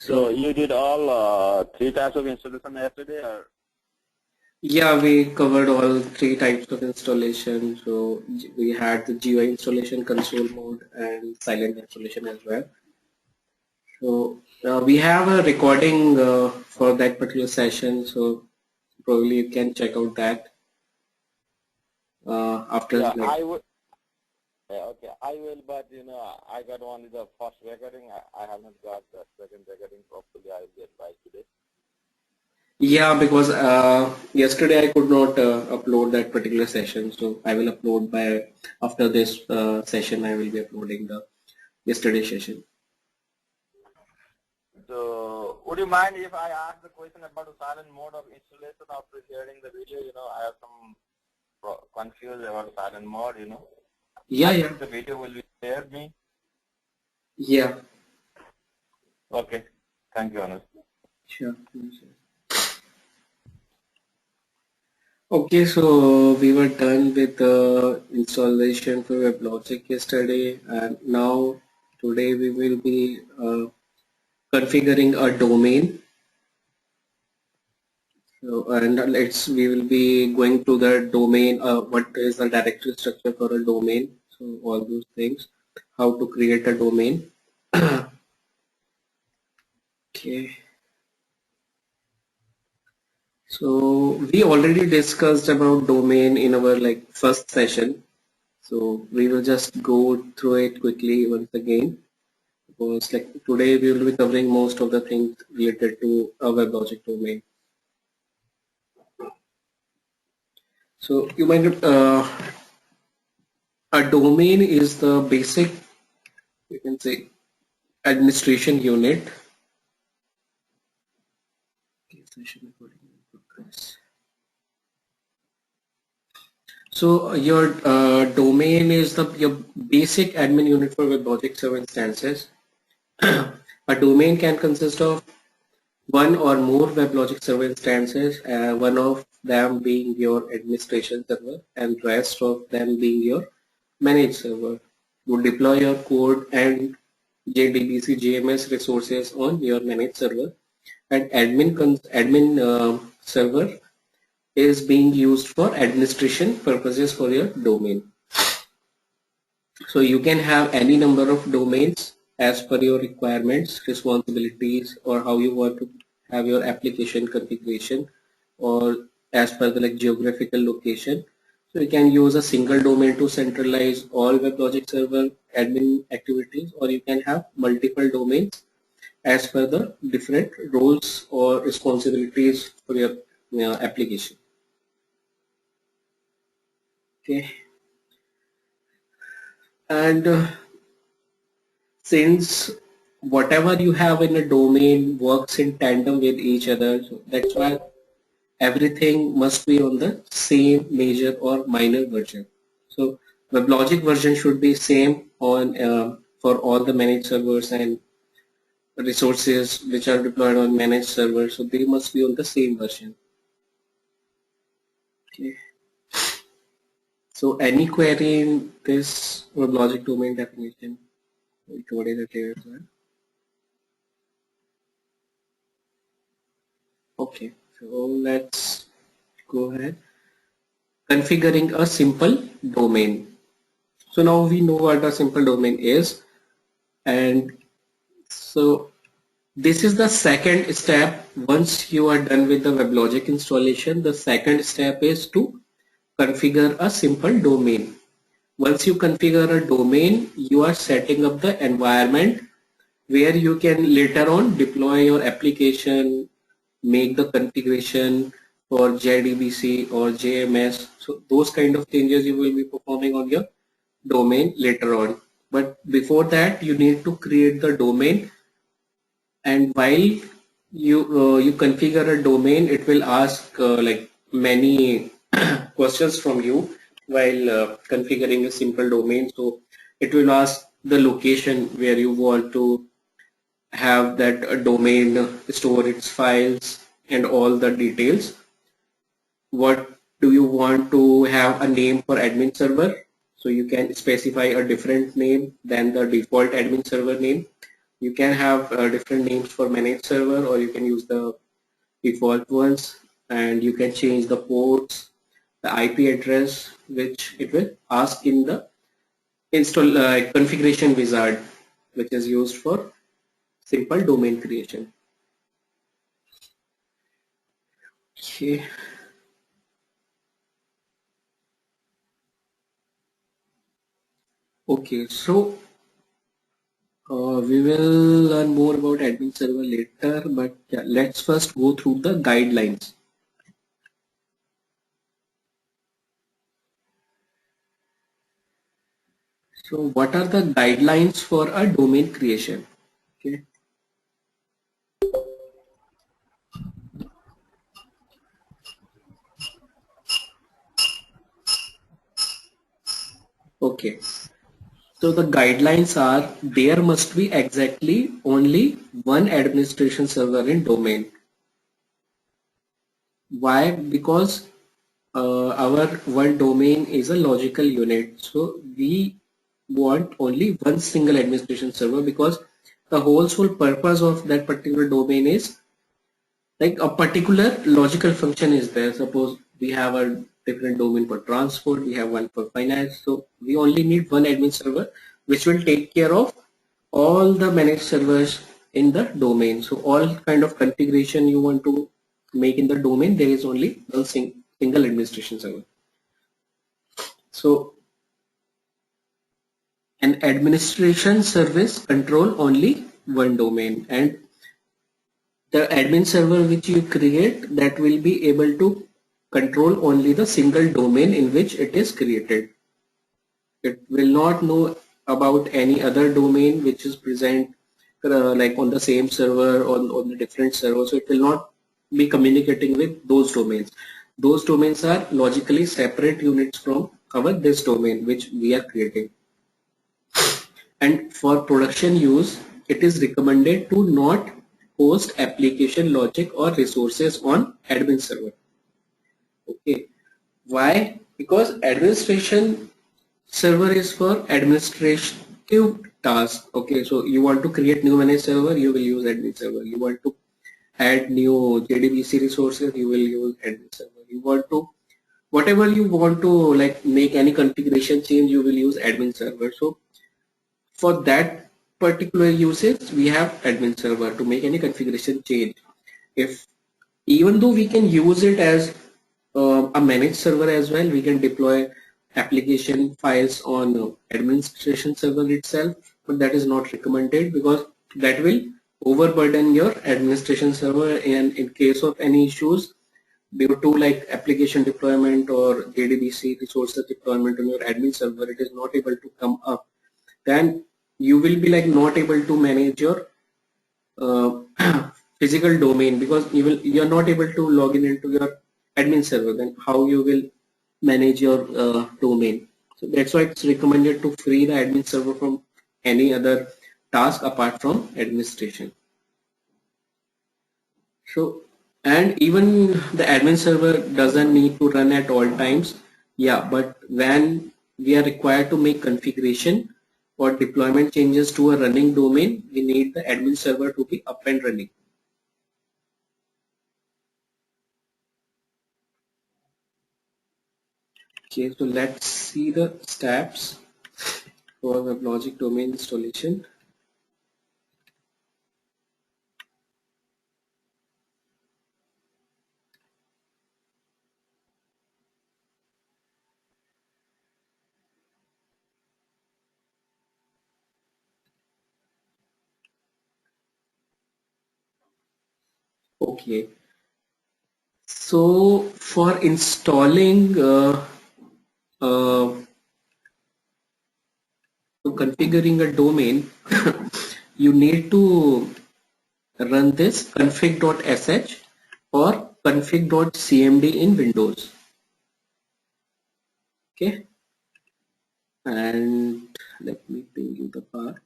So you did all three types of installation yesterday, or? Yeah, we covered all three types of installation. So we had the GUI installation, console mode, and silent installation as well. So we have a recording for that particular session. So probably you can check out that after Yeah, like. I would. Yeah, okay, I will, but I got only the first recording. I haven't got the second recording. Hopefully, I'll get by today. Yeah, because yesterday I could not upload that particular session, so I will upload by after this session. I will be uploading the yesterday session. So, would you mind if I ask the question about the silent mode of installation after sharing the video? I have some confused about silent mode. Yeah, I yeah, think the video will be shared me. yeah. Okay, thank you, Anush. Sure. Okay, so we were done with the installation for Weblogic yesterday, and now today we will be configuring a domain. So, and we will be going to the domain. What is the directory structure for a domain? So all those things, how to create a domain. Okay. So we already discussed about domain in our first session. So we will just go through it quickly once again, because today we will be covering most of the things related to a WebLogic domain. So you might a domain is the basic, you can say, administration unit. So your domain is your basic admin unit for WebLogic server instances. A domain can consist of one or more WebLogic server instances, one of them being your administration server and rest of them being your managed server. You deploy your code and JDBC JMS resources on your managed server, and admin server is being used for administration purposes for your domain. So you can have any number of domains as per your requirements, responsibilities, or how you want to have your application configuration, or as per the geographical location. So you can use a single domain to centralize all WebLogic server admin activities, or you can have multiple domains as per the different roles or responsibilities for your application. Okay, and since whatever you have in a domain works in tandem with each other, so that's why everything must be on the same major or minor version. So WebLogic version should be same on for all the managed servers and resources which are deployed on managed servers. So they must be on the same version. Okay. So any query in this WebLogic domain definition, what is it here as well? Okay, so let's go ahead. Configuring a simple domain. So now we know what a simple domain is, and so this is the second step. Once you are done with the WebLogic installation, the second step is to configure a simple domain. Once you configure a domain, you are setting up the environment where you can later on deploy your application, make the configuration for JDBC or JMS. So those kind of changes you will be performing on your domain later on. But before that, you need to create the domain, and while you configure a domain, it will ask many questions from you while configuring a simple domain. So it will ask the location where you want to have that domain store its files and all the details. What do you want to have a name for admin server? So you can specify a different name than the default admin server name. You can have different names for managed server, or you can use the default ones, and you can change the ports, the IP address, which it will ask in the install configuration wizard, which is used for simple domain creation. Okay. Okay, so we will learn more about admin server later, but yeah, let's first go through the guidelines. So what are the guidelines for a domain creation? Okay. Okay. So the guidelines are there must be exactly only one administration server in domain. Why? Because our one domain is a logical unit. So we want only one single administration server, because the whole sole purpose of that particular domain is like a particular logical function is there. Suppose we have a different domain for transport, we have one for finance. So we only need one admin server which will take care of all the managed servers in the domain. So all kind of configuration you want to make in the domain, there is only one single administration server. So an administration service control only one domain, and the admin server which you create, that will be able to control only the single domain in which it is created. It will not know about any other domain which is present like on the same server or on the different server. So it will not be communicating with those domains. Those domains are logically separate units from our this domain which we are creating. And for production use, it is recommended to not host application logic or resources on admin server. Okay. Why? Because administration server is for administrative tasks. Okay, so you want to create new managed server, you will use admin server. You want to add new JDBC resources, you will use admin server. You want to, whatever you want to like make any configuration change, you will use admin server. So for that particular usage, we have admin server to make any configuration change. If even though we can use it as a managed server as well, we can deploy application files on administration server itself, but that is not recommended because that will overburden your administration server, and in case of any issues due to like application deployment or JDBC resources deployment on your admin server, it is not able to come up, then you will be like not able to manage your uh, physical domain, because you're not able to log in into your admin server. Then how you will manage your domain? So that's why it's recommended to free the admin server from any other task apart from administration. So, and even the admin server doesn't need to run at all times. Yeah, but when we are required to make configuration or deployment changes to a running domain, we need the admin server to be up and running. Okay, so let's see the steps for Weblogic domain installation. Okay, so for installing uh, configuring a domain, you need to run this config.sh or config.cmd in Windows. Okay, and let me ping you the path.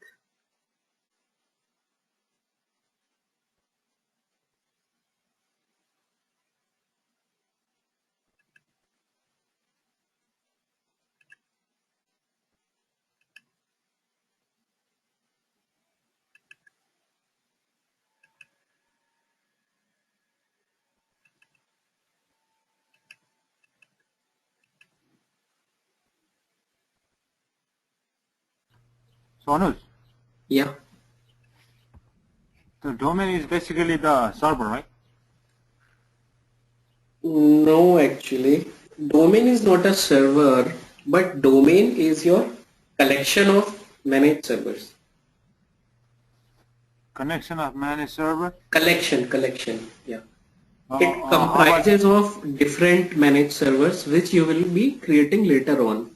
Sonus, Yeah. the domain is basically the server, right? No, actually, domain is not a server, but domain is your collection of managed servers. Connection of managed server. Collection, yeah. It How about, comprises of different managed servers which you will be creating later on.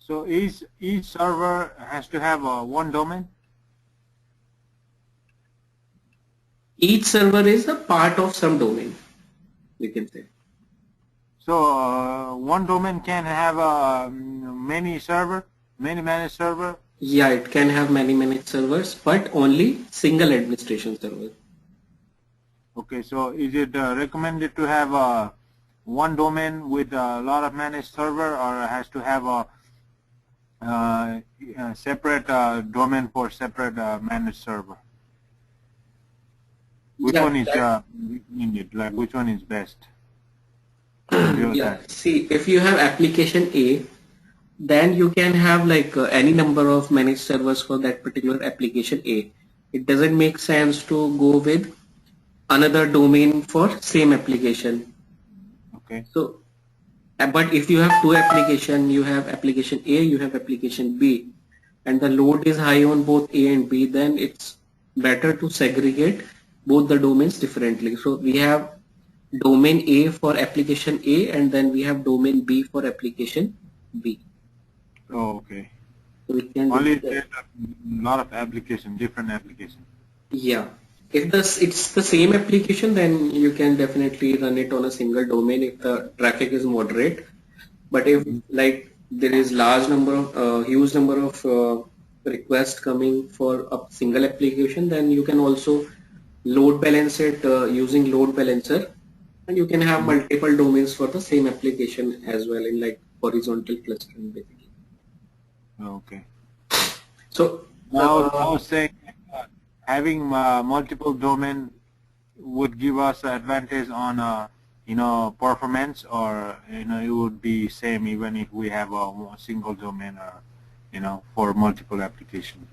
so each server has to have one domain? Each server is a part of some domain, we can say. So one domain can have many managed server. Yeah, it can have many managed servers, but only single administration server. Okay, so is it recommended to have one domain with a lot of managed server, or has to have a separate domain for separate managed server? Which Yeah, one is needed? Like which one is best? yeah. See, if you have application A, then you can have like any number of managed servers for that particular application A. It doesn't make sense to go with another domain for same application. Okay. So, but if you have two application, you have application A, you have application B, and the load is high on both A and B, then it's better to segregate both the domains differently. So we have domain A for application A, and then we have domain B for application B. Oh, okay. So we can do Only that. a lot of application, different application. Yeah. If it's the same application, then you can definitely run it on a single domain if the traffic is moderate. But if like there is huge number of requests coming for a single application, then you can also load balance it using load balancer, and you can have multiple domains for the same application as well in like horizontal clustering basically. Okay. So I was saying having multiple domain would give us advantage on performance, or it would be same even if we have a single domain, or for multiple applications.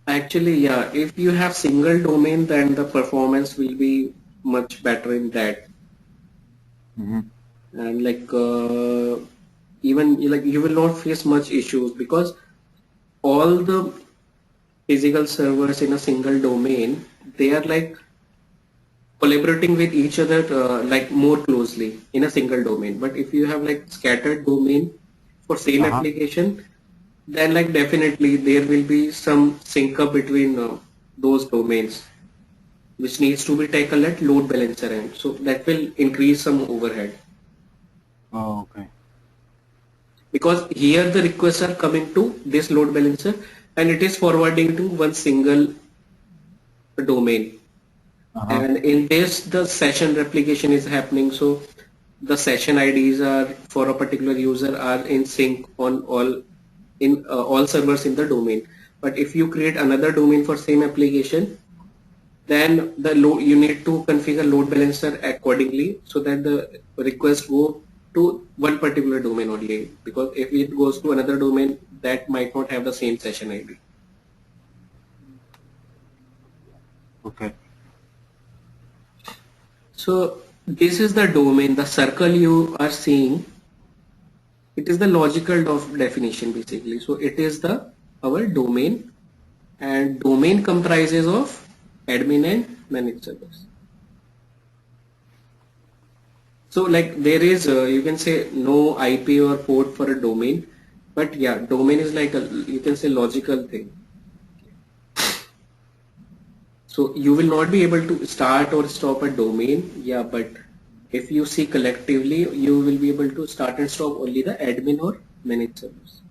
actually, yeah, if you have single domain, then the performance will be much better in that. And like even like you will not face much issues because all the physical servers in a single domain, they are like collaborating with each other like more closely in a single domain. But if you have like scattered domain for same application, then like definitely there will be some sync up between those domains, which needs to be tackled at load balancer end. So that will increase some overhead. Oh, okay. Because here the requests are coming to this load balancer and it is forwarding to one single domain. And in this the session replication is happening, so the session IDs are for a particular user are in sync on all servers in the domain. But if you create another domain for same application, then you need to configure load balancer accordingly so that the request go to one particular domain only, because if it goes to another domain, that might not have the same session ID. Okay. So this is the domain, the circle you are seeing. It is the logical definition basically. So it is our domain, and domain comprises of admin and managed servers. So like there is you can say no IP or port for a domain, but yeah, domain is like you can say logical thing. So you will not be able to start or stop a domain, yeah, but if you see collectively, you will be able to start and stop only the admin or managed servers.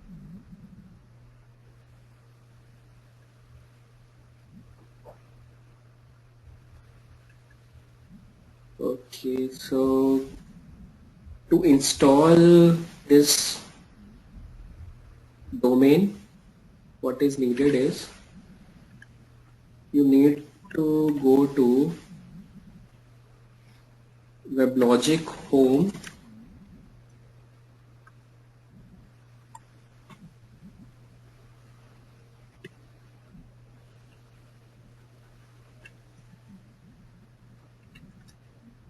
Okay, so to install this domain, what is needed is you need to go to Weblogic home,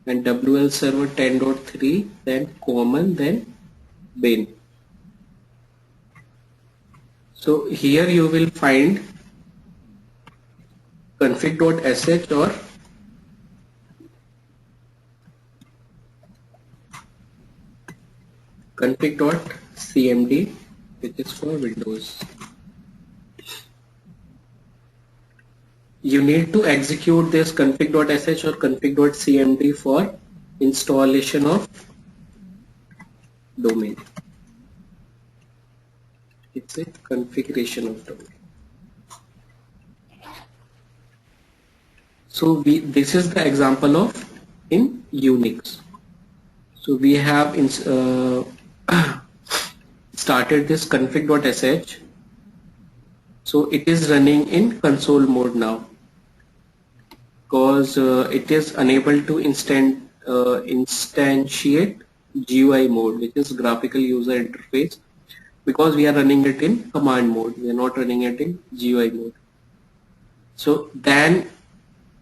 and WL server 10.3, then common, then bin. So here you will find config.sh or config.cmd, which is for Windows. You need to execute this config.sh or config.cmd for installation of domain. It's a configuration of domain. So this is the example of in Unix. So we have started this config.sh. So it is running in console mode now, because it is unable to instantiate GUI mode, which is graphical user interface, because we are running it in command mode. We are not running it in GUI mode. So then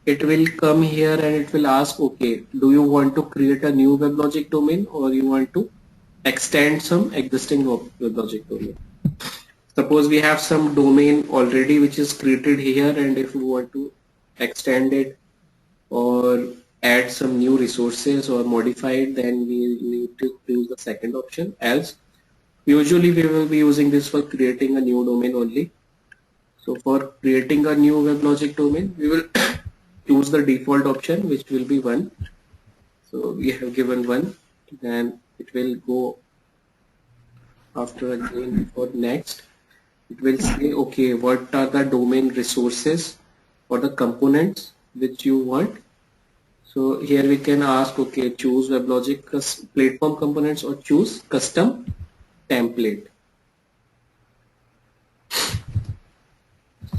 it will come here and it will ask, okay, do you want to create a new WebLogic domain or you want to extend some existing WebLogic domain? Suppose we have some domain already which is created here, and if we want to extend it or add some new resources or modify it, then we need to use the second option. Else, usually we will be using this for creating a new domain only. So for creating a new WebLogic domain, we will choose the default option, which will be 1. So we have given 1, then it will go after again for next. It will say, okay, what are the domain resources or the components which you want. So here we can ask, okay, choose WebLogic platform components or choose custom template.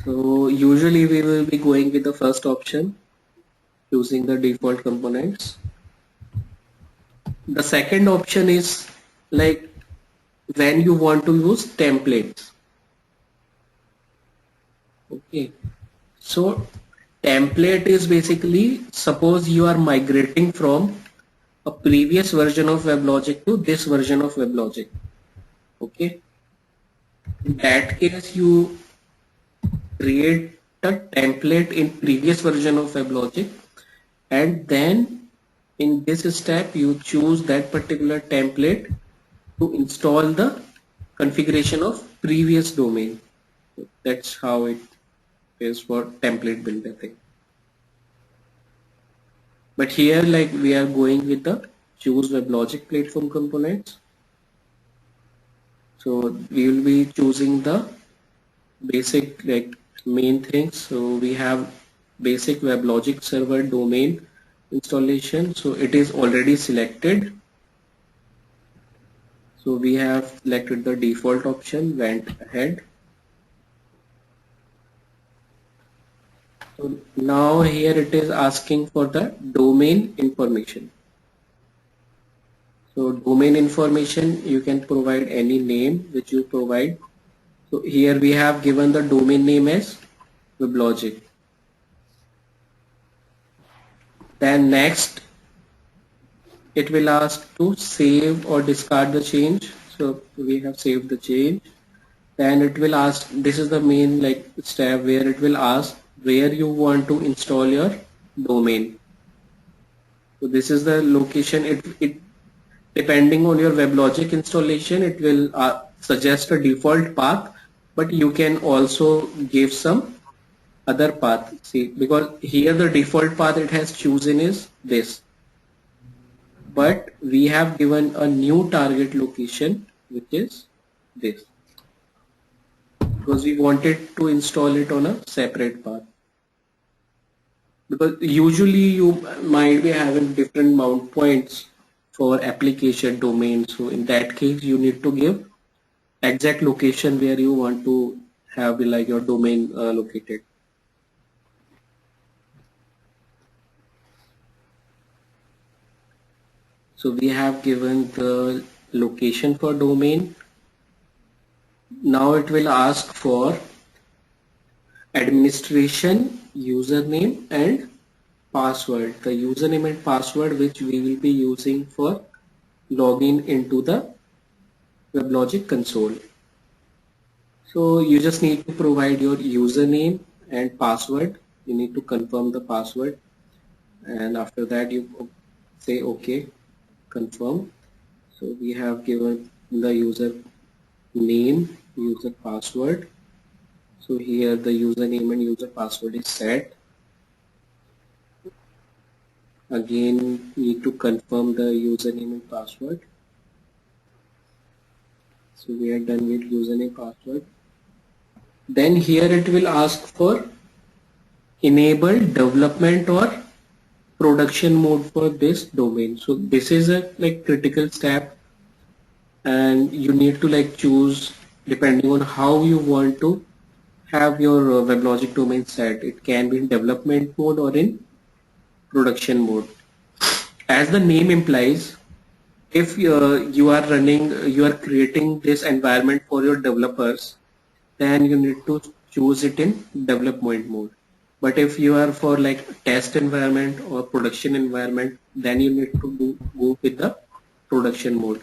So usually we will be going with the first option, using the default components. The second option is like when you want to use templates. Okay, so template is basically, suppose you are migrating from a previous version of WebLogic to this version of WebLogic. Okay, in that case you create a template in previous version of WebLogic, and then in this step you choose that particular template to install the configuration of previous domain. That's how it is for template builder thing. But here, like, we are going with the choose WebLogic platform components. So we will be choosing the basic, like, main things. So we have basic WebLogic server domain installation. So it is already selected. So we have selected the default option, went ahead. So now here it is asking for the domain information. So domain information, you can provide any name which you provide. So here we have given the domain name as Weblogic. Then next, it will ask to save or discard the change. So we have saved the change. Then it will ask, this is the main like step where it will ask where you want to install your domain. So this is the location. It depending on your WebLogic installation, it will suggest a default path, but you can also give some other path. See, because here the default path it has chosen is this, but we have given a new target location which is this, because we wanted to install it on a separate path. Because usually you might be having different mount points for application domain, so in that case you need to give exact location where you want to have like your domain located. So we have given the location for domain. Now it will ask for administration username and password, the username and password which we will be using for login into the Weblogic console. So you just need to provide your username and password. You need to confirm the password, and after that you say OK, confirm. So we have given the user name, user password. So here the username and user password is set. Again, need to confirm the username and password. So we are done with username password. Then here it will ask for enable development or production mode for this domain. So this is a critical step, and you need to choose depending on how you want to have your WebLogic domain set. It can be in development mode or in production mode. As the name implies, if you are creating this environment for your developers, then you need to choose it in development mode. But if you are for test environment or production environment, then you need to go with the production mode.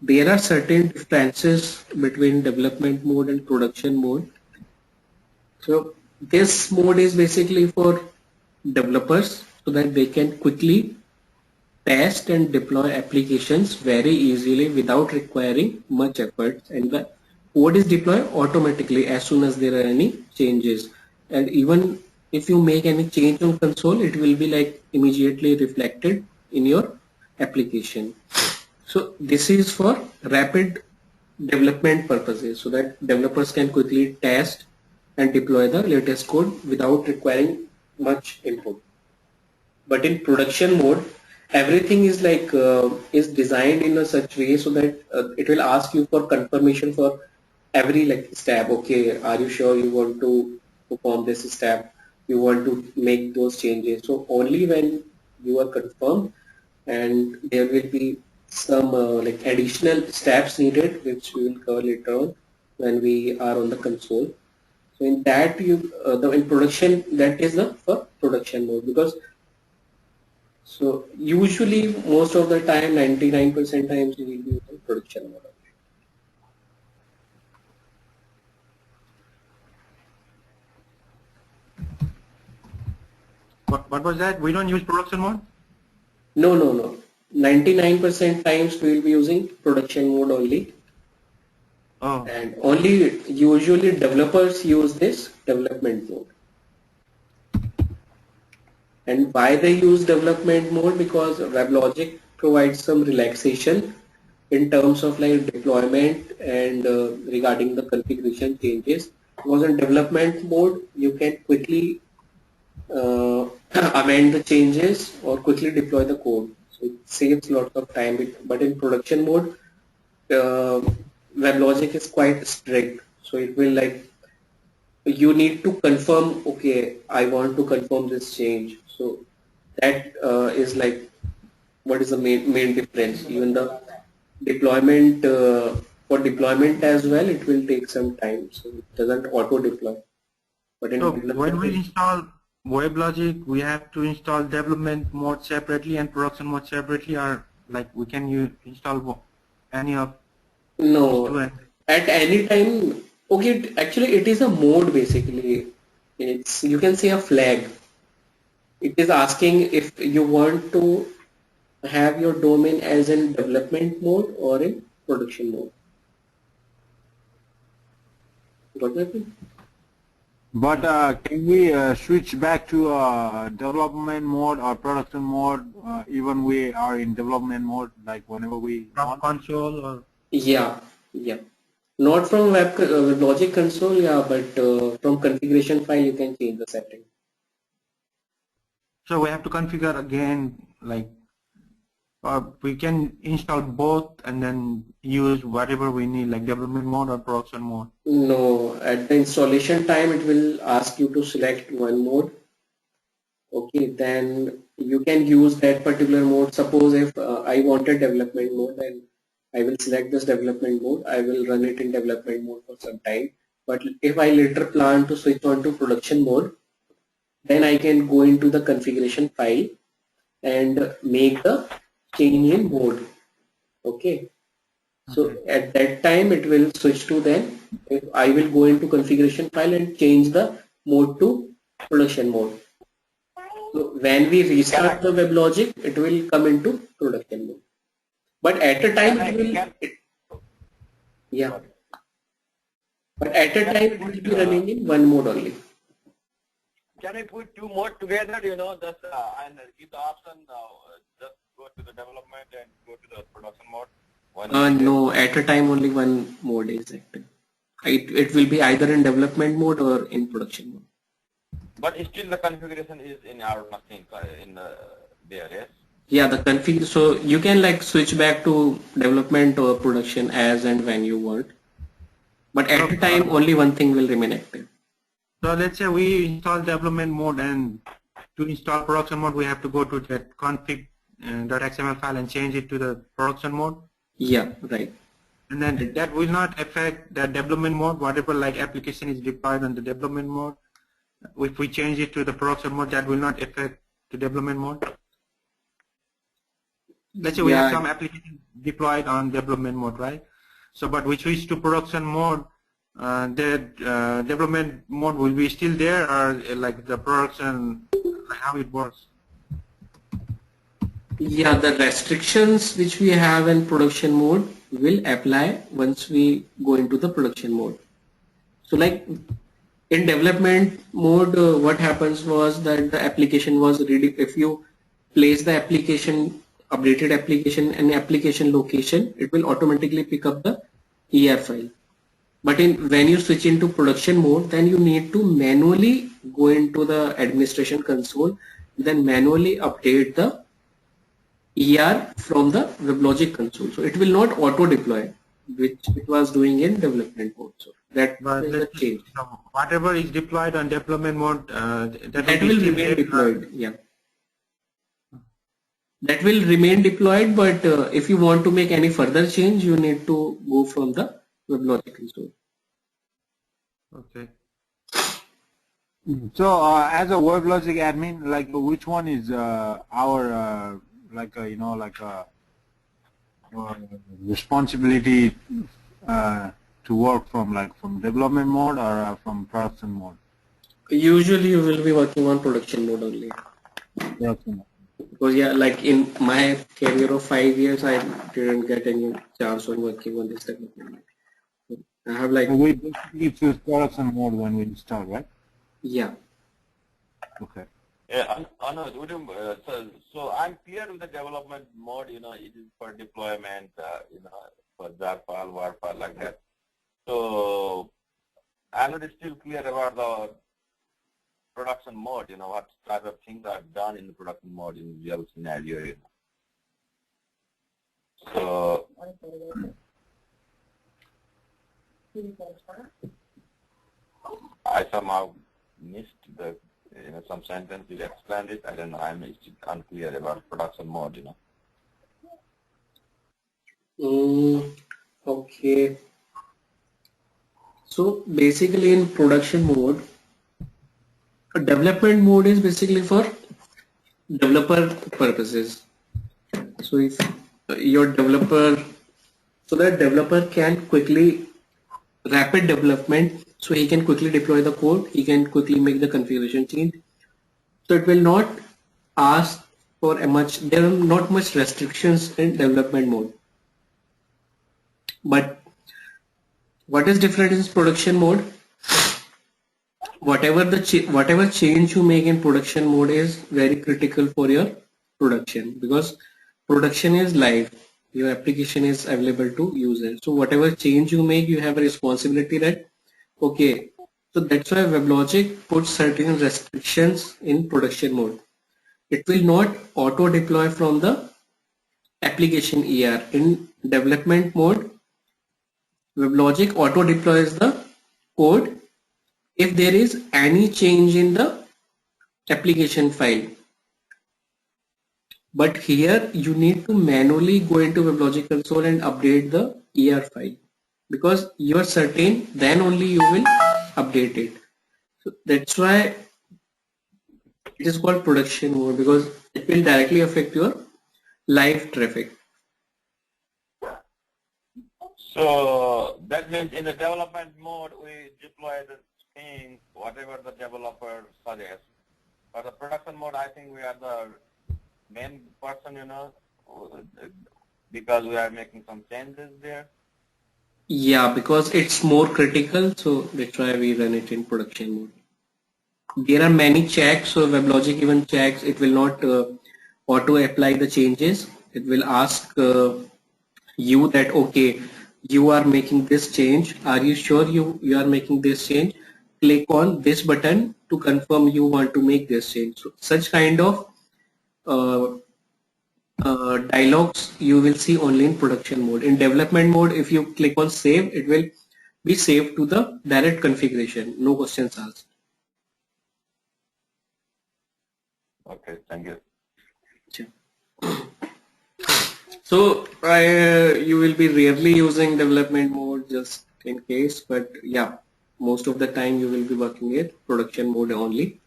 There are certain differences between development mode and production mode. So this mode is basically for developers so that they can quickly test and deploy applications very easily without requiring much effort, and the code is deployed automatically as soon as there are any changes. And even if you make any change on console, it will be immediately reflected in your application. So this is for rapid development purposes, so that developers can quickly test and deploy the latest code without requiring much input. But in production mode, everything is is designed in a such way so that it will ask you for confirmation for every step. Okay, are you sure you want to perform this step? You want to make those changes? So only when you are confirmed, and there will be some additional steps needed, which we will cover later on when we are on the console. So in that in production, that is the for production mode. Because so usually most of the time, 99% times you will be using production mode. What was that? We don't use production mode? No. 99% times we will be using production mode only. Oh. And only usually developers use this development mode. And why they use development mode? Because WebLogic provides some relaxation in terms of deployment and regarding the configuration changes. Because in development mode, you can quickly amend the changes or quickly deploy the code. So it saves lots of time. But in production mode, WebLogic is quite strict. So it will you need to confirm, okay, I want to confirm this change. So that is what is the main difference. Even the deployment, for deployment as well, it will take some time. So it doesn't auto deploy. But in So when we install WebLogic, we have to install development mode separately and production mode separately, or we can install any of no, at any time. Okay, actually it is a mode basically. It's, you can say, a flag. It is asking if you want to have your domain as in development mode or in production mode. Got that? But can we switch back to development mode or production mode even we are in development mode, whenever we want? Console or? Yeah. Not from Logic console, yeah, but from configuration file you can change the setting. So we have to configure again, we can install both and then use whatever we need, like development mode or production mode? No, at the installation time it will ask you to select one mode. Okay, then you can use that particular mode. Suppose if I wanted development mode, then I will select this development mode. I will run it in development mode for some time. But if I later plan to switch on to production mode, then I can go into the configuration file and make the change in mode. Okay. So at that time it will switch to then if I will go into configuration file and change the mode to production mode. So when we restart the WebLogic, it will come into production mode. But at a time it will, yeah. But at a time it will be running in one mode only. Can I put two modes together? You know, just and give the option. Just go to the development and go to the production mode. No, at a time only one mode is active. It will be either in development mode or in production mode. But still the configuration is in our machine in there, yes? Yeah, the config. So you can like switch back to development or production as and when you want. But at a time only one thing will remain active. So let's say we install development mode, and to install production mode we have to go to that config.xml file and change it to the production mode. Yeah, right. And then that will not affect the development mode, whatever like application is deployed on the development mode. If we change it to the production mode, that will not affect the development mode. Let's say we have some application deployed on development mode, right? So, but we switch to production mode, the development mode will be still there, or like the production, how it works? Yeah, the restrictions which we have in production mode will apply once we go into the production mode. So like in development mode, what happens was that the application was ready. If you place the application, updated application and application location, it will automatically pick up the ER file. But when you switch into production mode, then you need to manually go into the administration console, then manually update the ER from the WebLogic console. So it will not auto deploy, which it was doing in development mode. So that is a change. So whatever is deployed on development mode, that will remain deployed. Yeah. That will remain deployed, but if you want to make any further change, you need to go from the WebLogic console. Okay. So as a WebLogic admin, like which one is our responsibility to work from development mode or from production mode? Usually you will be working on production mode only. Production mode. Because yeah, like in my career of 5 years, I didn't get any chance on working on this development. I have like we basically choose production mode when we install, right? Yeah. Okay. Yeah, so I'm clear with the development mode. You know, it is for deployment. You know, for jar file, war file, like that. So I'm not still clear about the production mode. You know, what type of things are done in the production mode in real scenario. You know. So. I somehow missed the, some sentence you explained it. I don't know. I'm unclear about production mode. Okay. So basically, in production mode, a development mode is basically for developer purposes. So if your developer, so that developer can quickly rapid development, so he can quickly deploy the code, he can quickly make the configuration change. So it will not ask for there are not much restrictions in development mode. But what is different in production mode? Whatever change you make in production mode is very critical for your production, because production is live. Your application is available to users. So whatever change you make, you have a responsibility that, okay, so that's why WebLogic puts certain restrictions in production mode. It will not auto deploy from the application ER. In development mode, WebLogic auto deploys the code if there is any change in the application file. But here you need to manually go into WebLogic console and update the ER file, because you are certain then only you will update it. So that's why It is called production mode because it will directly affect your live traffic. So that means in the development mode, we deploy the things, whatever the developer suggests. For the production mode, I think we are the main person, because we are making some changes there. Yeah, because it's more critical, so that's why we run it in production mode. There are many checks, so WebLogic even checks. It will not auto apply the changes. It will ask you that okay, you are making this change. Are you sure you are making this change? Click on this button to confirm you want to make this change. So such kind of uh, dialogues you will see only in production mode. In development mode, if you click on save, it will be saved to the direct configuration. No questions asked. Okay, thank you. Sure. So you will be rarely using development mode just in case, but yeah, most of the time you will be working with production mode only.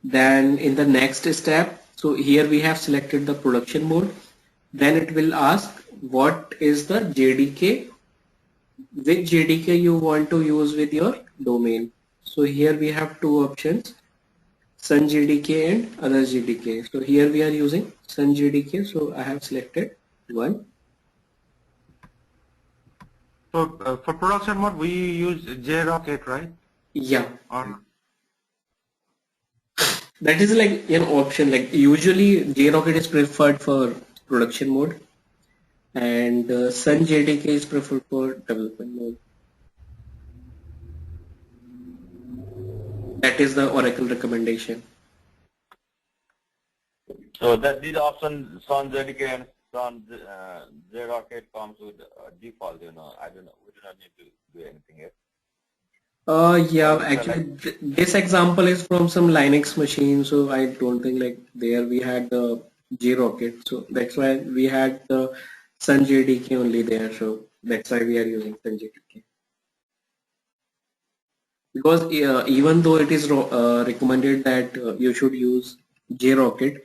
Then in the next step, so here we have selected the production mode. Then it will ask what is the JDK, which JDK you want to use with your domain. So here we have two options, Sun JDK and other JDK. So here we are using Sun JDK. So I have selected one. So for production mode, we use JRocket, right? Yeah. Or That is like an option. Like usually JRocket is preferred for production mode and Sun JDK is preferred for development mode. That is the Oracle recommendation. So that these options, Sun JDK and Sun JRocket comes with default, I don't know, we do not need to do anything here. Yeah, actually this example is from some Linux machine, so I don't think like there we had the JRocket, so that's why we had the Sun JDK only there, so that's why we are using Sun JDK. Because even though it is recommended that you should use JRocket,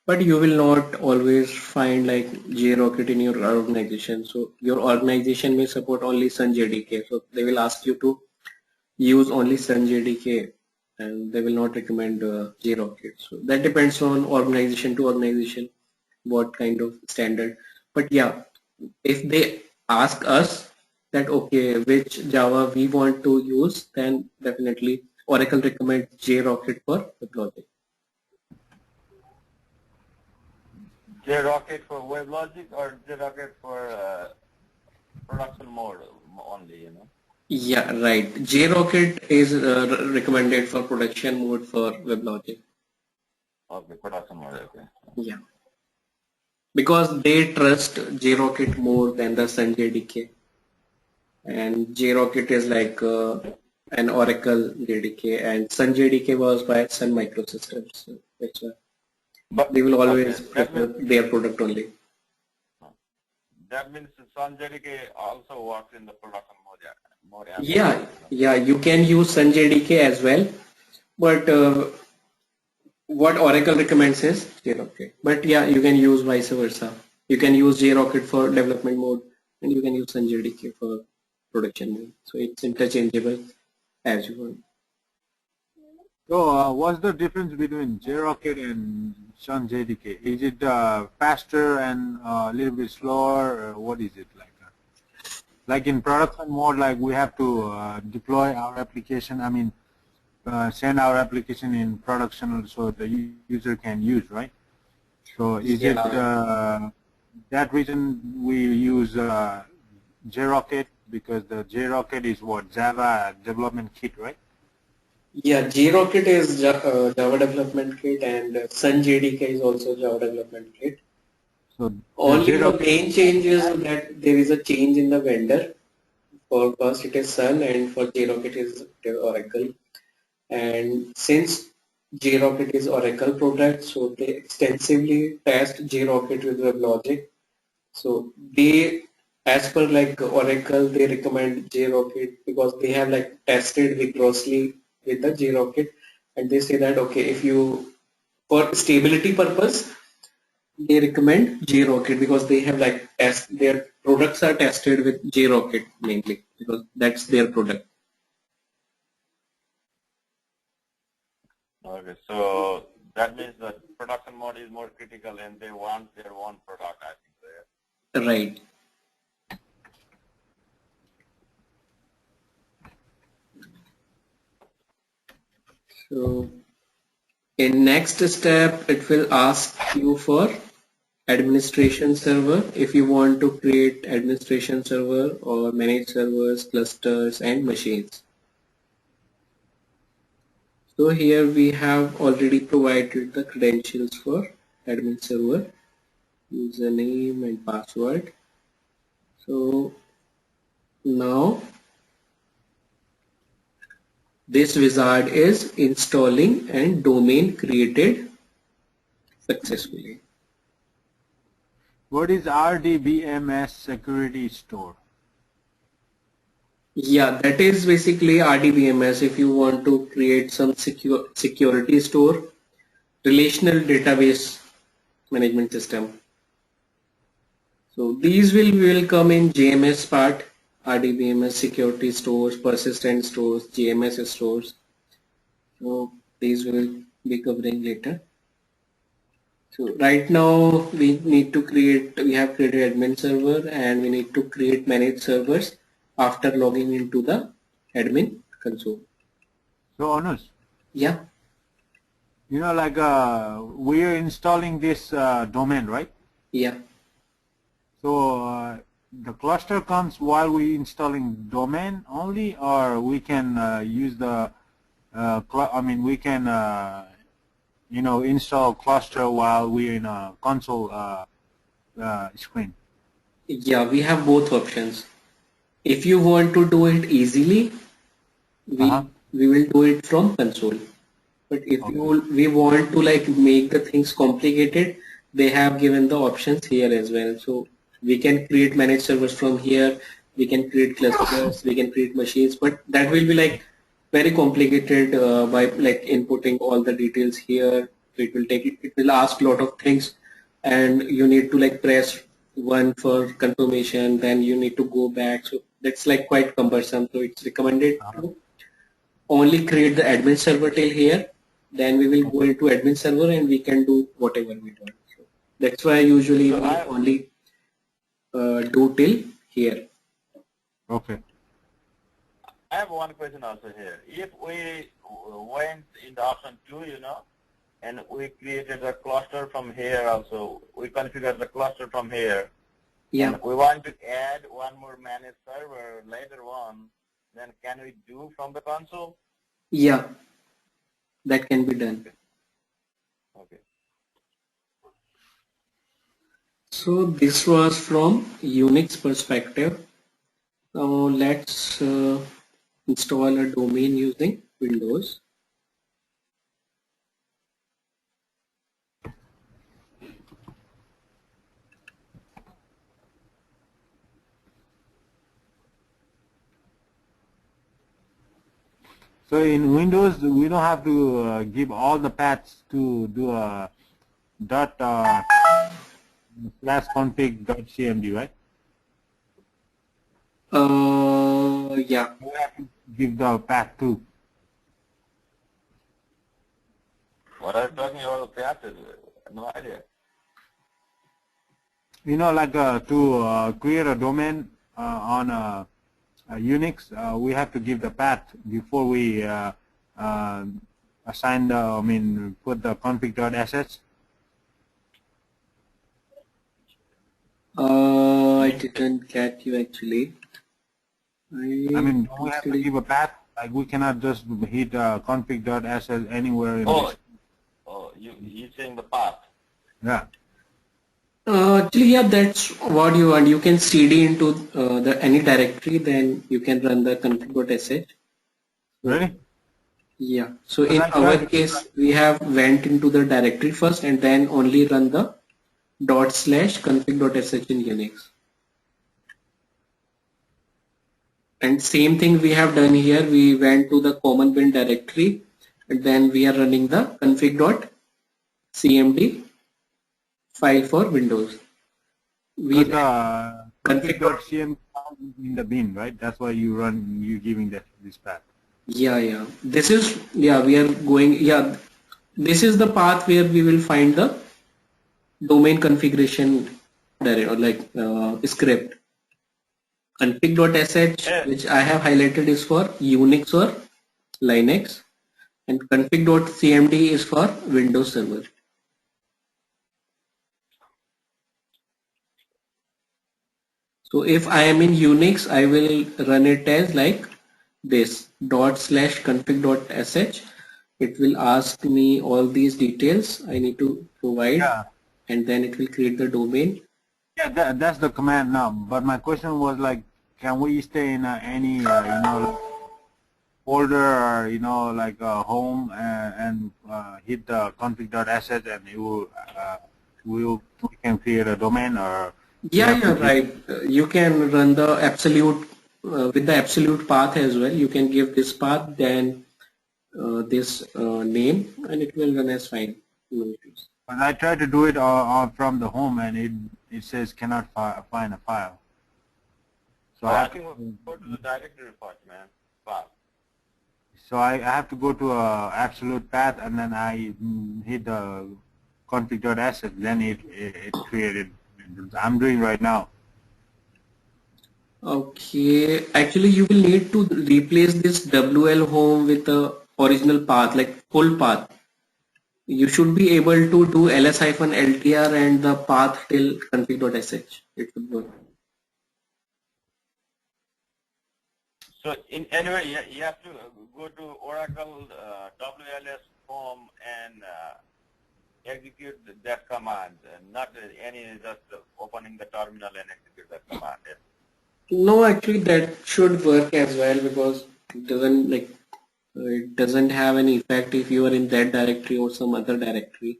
but you will not always find like JRocket in your organization. So your organization may support only Sun JDK, so they will ask you to use only Sun JDK and they will not recommend JRocket. So that depends on organization to organization what kind of standard. But yeah, if they ask us that okay which Java we want to use, then definitely Oracle recommends JRocket for Weblogic. JRocket for Weblogic or JRocket for production mode only, Yeah, right. JRocket is recommended for production mode for Weblogic. Okay, production mode, okay. Yeah. Because they trust JRocket more than the Sun JDK. And JRocket is like an Oracle JDK and Sun JDK was by Sun Microsystems. So that's why But they will always okay, prefer their product only. that means Sun JDK also works in the production mode as Yeah, well. yeah, you can use Sun JDK as well, but what Oracle recommends is JRocket. But yeah, you can use vice versa. You can use JRocket for development mode and you can use Sun JDK for production mode. So it's interchangeable as you want. so, what's the difference between JRocket and Sun JDK? Is it faster and a little bit slower? Or what is it like? Like in production mode, like we have to deploy our application. I mean, send our application in production so the user can use, right? So is it that reason we use JRocket because the JRocket is what Java development kit, right? Yeah, JRocket is Java development kit and Sun JDK is also Java development kit. So Only the JRocket, main change is that there is a change in the vendor. For first it is Sun and for JRocket is Oracle. And since JRocket is Oracle product, so they extensively test JRocket with WebLogic. So they as per like Oracle, they recommend JRocket because they have like tested vigorously with the JRocket, and they say that okay, if you for stability purpose, they recommend JRocket because they have like their products are tested with JRocket mainly because that's their product. Okay, so that means the production mode is more critical and they want their own product, I think. So, yeah. Right. So in next step, it will ask you for administration server if you want to create administration server or manage servers, clusters and machines. So here we have already provided the credentials for admin server, username and password. So now this wizard is installing and domain created successfully. What is RDBMS security store? Yeah, that is basically RDBMS if you want to create some security store, relational database management system. So these will come in JMS part, RDBMS security stores, persistent stores, JMS stores. So these will be covering later. So right now we have created admin server and we need to create managed servers after logging into the admin console. So Anush, Yeah. you know, like we are installing this domain, right? Yeah. So the cluster comes while we installing domain only, or we can use the we can you know, install cluster while we're in a console screen. Yeah, we have both options. If you want to do it easily, we will do it from console. But if we want to like make the things complicated, they have given the options here as well. So we can create managed servers from here, we can create clusters, we can create machines, but that will be like very complicated by like inputting all the details here. So it will ask a lot of things and you need to like press one for confirmation, then you need to go back. So that's like quite cumbersome. So it's recommended to only create the admin server till here, then we will go into admin server and we can do whatever we want. So that's why usually So we only do till here. Okay. I have one question also here. If we went in the option 2, you know, and we created a cluster from here also, we configured the cluster from here, Yeah. and we want to add one more managed server later on, then can we do from the console? Yeah, that can be done. Okay. So this was from Unix perspective. Now let's install a domain using Windows. So in Windows, we don't have to give all the paths to do a dot /config.cmd, right? Yeah. We have to give the path too. What are you talking about the path? No idea. You know, like to create a domain on Unix, we have to give the path before we assign the, put the config.sh. I didn't get you actually. We have to give a path. Like we cannot just hit config.sh anywhere in this. Oh, you're saying the path. Yeah. Actually, yeah, that's what you want. You can cd into any directory, then you can run the config.sh. Really? Yeah. So in our case, we have went into the directory first and then only run the /config.sh in Unix. And same thing we have done here. We went to the common bin directory and then we are running the config.cmd file for Windows. We Because the config. config.cm in the bin, right? That's why you giving this path. Yeah. This is, yeah, we are going, yeah, this is the path where we will find the domain configuration or like script. Config.sh, Yeah. which I have highlighted, is for Unix or Linux, and config.cmd is for Windows Server. So if I am in Unix, I will run it as like this /config.sh. It will ask me all these details I need to provide, Yeah. and then it will create the domain. Yeah, that's the command now. But my question was like, can we stay in any folder or like home and hit the config.sh and it we can create a domain, or we have to Yeah, give. right. You can run the absolute with the absolute path as well. You can give this path, then this name, and it will run as fine. No issues. But I tried to do it from the home and it says cannot find a file. So Oh, I I have think we'll to, go to the directory first, man. Wow. so I have to go to a absolute path and then I hit the config.sh, then it created. I'm doing right now. Okay, actually you will need to replace this WL home with the original path, like full path. You should be able to do ls-ltr and the path till config.sh. It should work. So in anyway, you have to go to Oracle WLS home and execute that command, not any just opening the terminal and execute that command. No, actually that should work as well because it doesn't have any effect if you are in that directory or some other directory.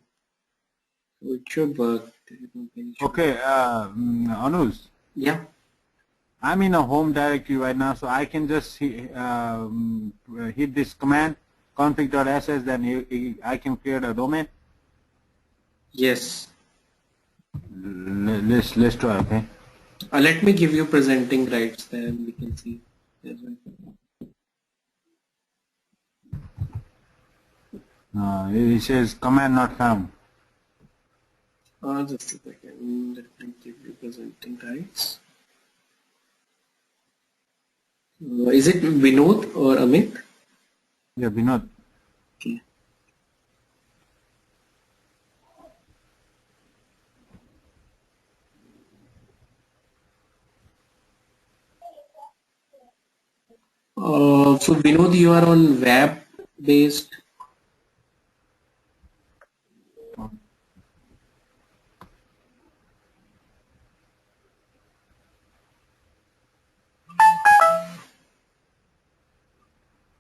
So it should work. There is no issue. Okay, Anuj, Yeah. I'm in a home directory right now, so I can just hit this command config.sh, then I can create a domain. Yes. Let's try, okay? Let me give you presenting rights, then we can see as well. It says command not found. Just a second. Let me give you presenting rights. Is it Vinod or Amit? Yeah, Vinod. Okay. So Vinod, you are on web-based.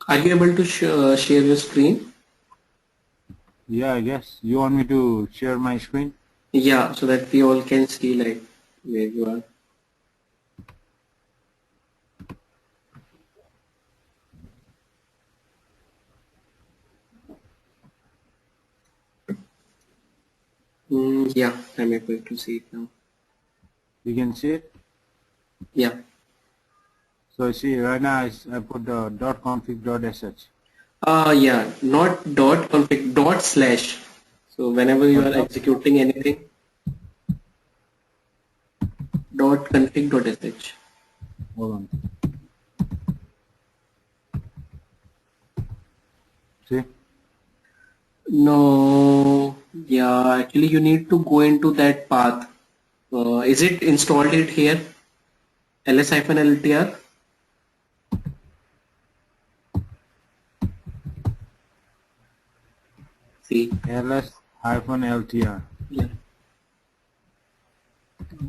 Are you able to share your screen? Yeah, I guess. You want me to share my screen? Yeah, so that we all can see like where you are. Yeah, I'm able to see it now. You can see it? Yeah. So see, right now I put the .config.sh. Yeah, not dot config, dot slash. So whenever you are executing anything, dot config dot sh. Hold on. See? No, yeah, actually you need to go into that path. Is it installed it here? ls-ltr? See, ls-ltr. yeah.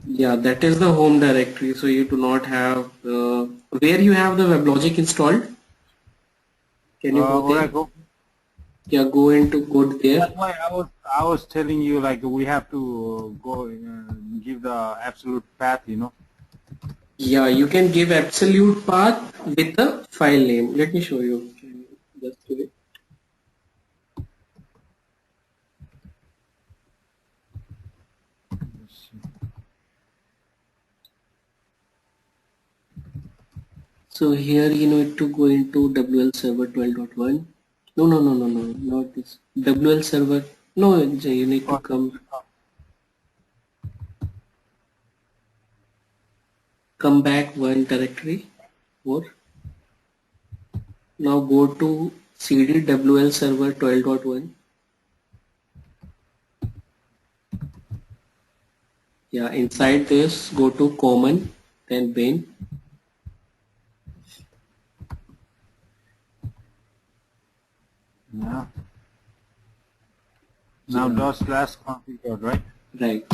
Yeah, that is the home directory. So you do not have, where you have the WebLogic installed? Can you go there? Oracle. Yeah, go there. That's why I was telling you, like, we have to go give the absolute path, Yeah, you can give absolute path with the file name. Let me show you. Just do it. So here you need to go into WL server 12.1. No, no, no, no, no, not this. WL server. No, you need to come back one directory more. Now go to cd WL server 12.1. Yeah, inside this go to common, then bin. Yeah. Now Yeah. DOS slash configured, right? Right.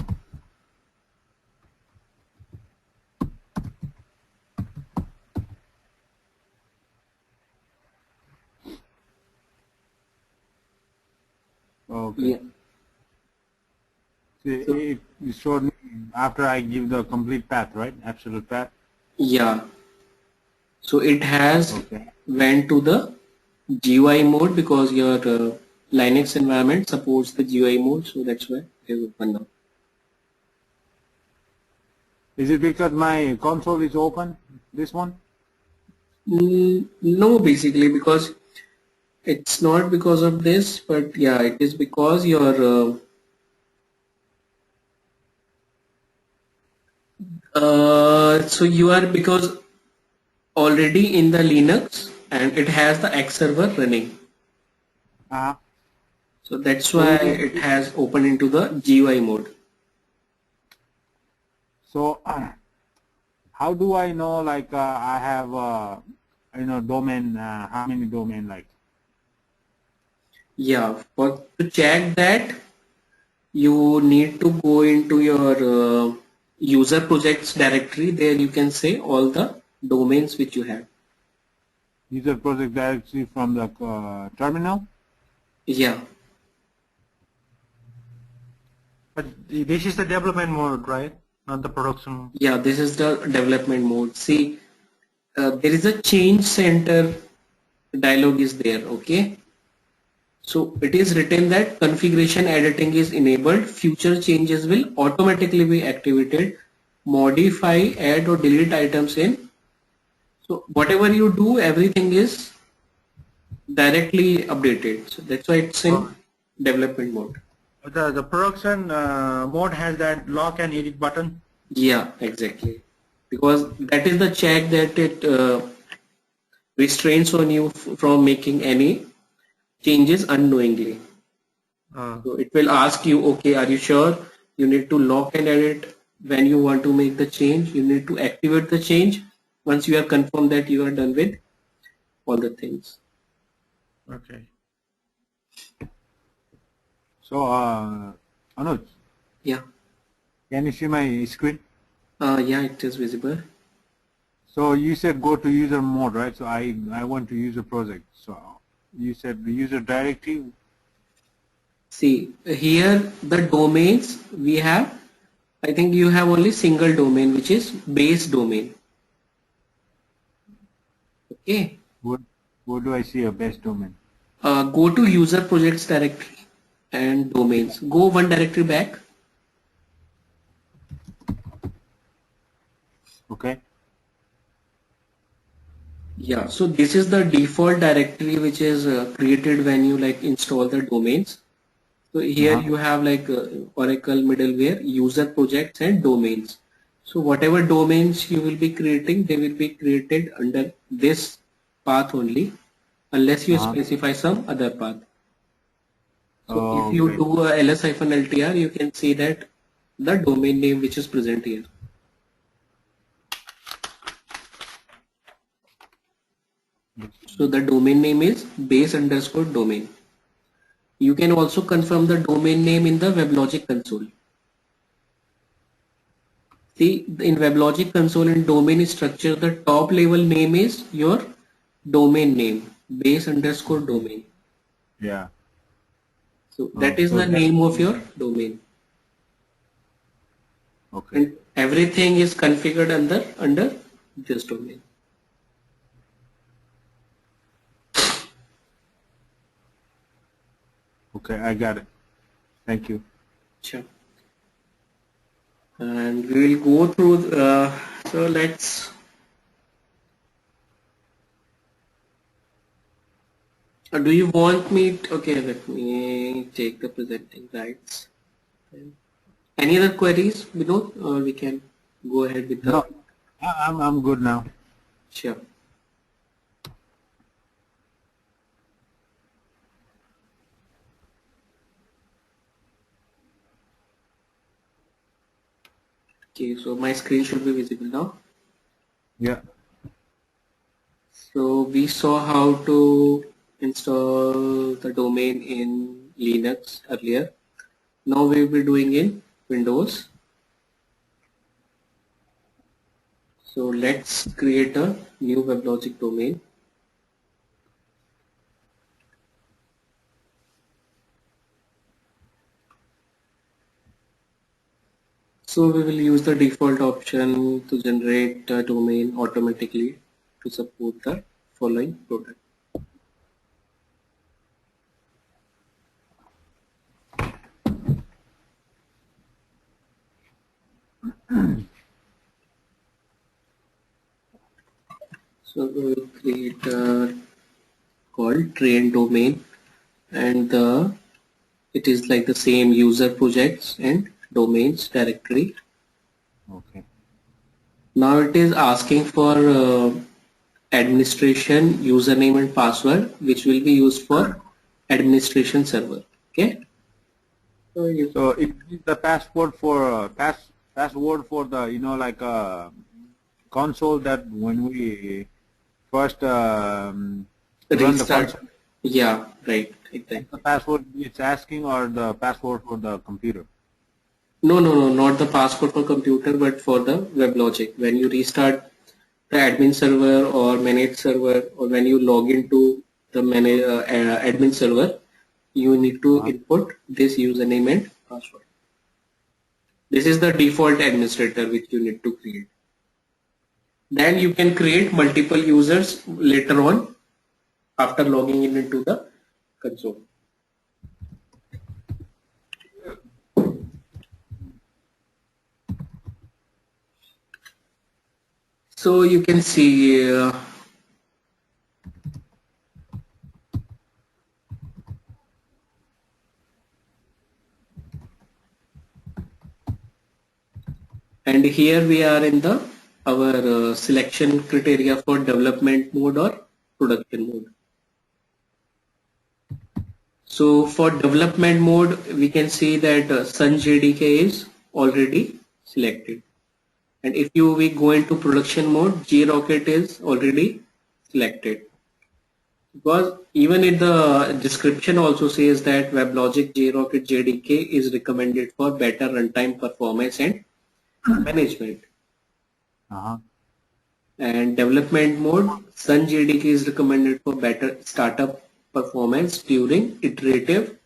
Okay. Yeah. So, It showed me after I give the complete path, right? Absolute path. yeah. So it has Okay. went to the GUI mode because your Linux environment supports the GUI mode. So that's why it is open now. Is it because my console is open? This one? No, basically because it's not because of this, but yeah, it is because your so you are because already in the Linux and it has the X server running. Uh, So that's so why it is. it has opened into the GUI mode. So how do I know? Like I have domain. How many domain? Like Yeah, for to check that you need to go into your user projects directory. There you can say all the domains which you have. user project directory from the terminal. Yeah, But this is the development mode, right? Not the production. yeah, this is the development mode. See, there is a change center dialog is there. Okay, so it is written that configuration editing is enabled. Future changes will automatically be activated. Modify, add or delete items in. So whatever you do, everything is directly updated. So that's why it's in development mode. The production mode has that lock and edit button. Yeah, exactly. Because that is the check that it restrains on you from making any changes unknowingly. Uh, So it will ask you, okay, are you sure? You need to lock and edit when you want to make the change. You need to activate the change once you are confirmed that you are done with all the things. okay. So Anuj, Yeah. can you see my screen? Yeah, it is visible. So you said go to user mode, right? So I want to use a project. So you said the user directory. See, here the domains we have, I think you have only single domain which is base domain. Okay. Where do I see a best domain? Go to user projects directory and domains. Go one directory back. Okay. Yeah, so this is the default directory which is created when you like install the domains. So here you have like Oracle middleware, user projects and domains. So whatever domains you will be creating, they will be created under this path only, unless you specify some other path. So if you Okay. do a ls-ltr, you can see that the domain name which is present here. So the domain name is base underscore domain. You can also confirm the domain name in the Weblogic console. See, in Weblogic console and domain structure, the top level name is your domain name, base underscore domain. Yeah. So that is So the that. name of your domain. Okay. Everything is configured under this domain. Okay, I got it. Thank you. Sure. And we will go through. So let's. Do you want me? Okay, let me take the presenting rights. Any other queries, Vinod, or we can go ahead with the. No, I'm good now. Sure. Okay, so my screen should be visible now. Yeah. So we saw how to install the domain in Linux earlier. Now we will be doing in Windows. So let's create a new Weblogic domain. So we will use the default option to generate a domain automatically to support the following product. So we will create a called train domain, and it is like the same user projects and domains directory. Okay. Now it is asking for administration username and password, which will be used for administration server. Okay. So it is the password for password for the like console that when we first run the Restart. console. Yeah, right. Exactly. The password it's asking or the password for the computer. No, not the password for computer, but for the WebLogic. When you restart the admin server or manage server, or when you log into the admin server, you need to input this username and password. This is the default administrator which you need to create. Then you can create multiple users later on after logging in into the console. So you can see and here we are in the our selection criteria for development mode or production mode. So for development mode, we can see that Sun JDK is already selected. And if we go into production mode, JRocket is already selected. Because even in the description also says that WebLogic JRocket JDK is recommended for better runtime performance and management. And development mode, Sun JDK is recommended for better startup performance during iterative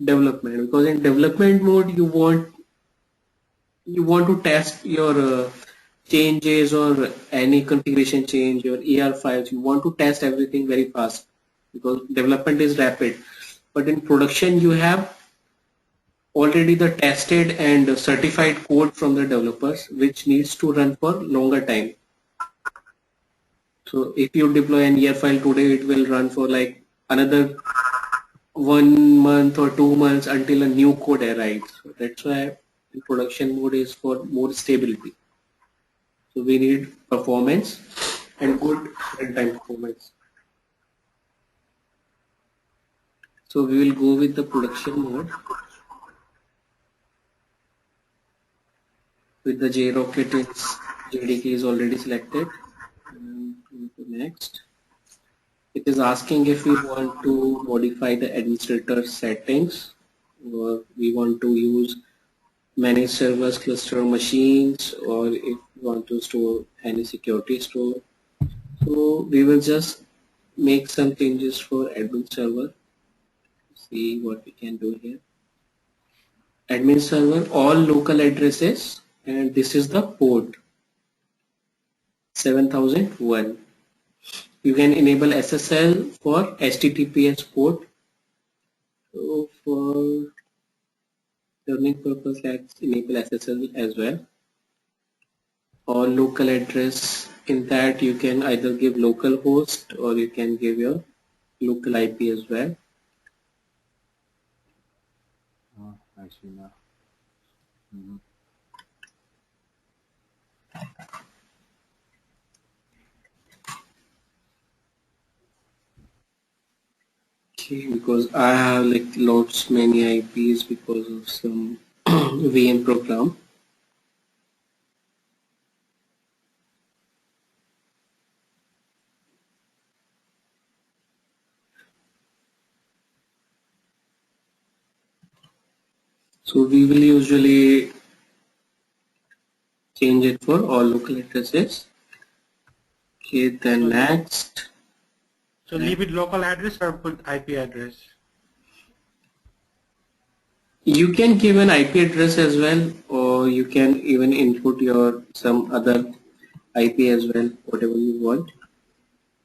development. Because in development mode, you want to test your changes or any configuration change, your ER files. You want to test everything very fast because development is rapid. But in production, you have already the tested and certified code from the developers, which needs to run for longer time. So if you deploy an ER file today, it will run for like another 1 month or 2 months until a new code arrives. So that's why in production mode is for more stability. So we need performance and good runtime performance. So we will go with the production mode. With the JRocket, JDK is already selected. And next, it is asking if we want to modify the administrator settings, or we want to use manage servers, cluster machines, or if we want to store any security store. So we will just make some changes for admin server. See what we can do here. Admin server, all local addresses and this is the port 7001. You can enable SSL for HTTPS port. So for learning purpose, let's enable SSL as well. Or local address, in that you can either give local host or you can give your local IP as well. Oh, I see now. Mm-hmm. Okay, because I have like lots many IPs because of some VM program. So we will usually change it for all local addresses. Okay, then next. So leave it local address or put IP address? You can give an IP address as well, or you can even input your some other IP as well, whatever you want.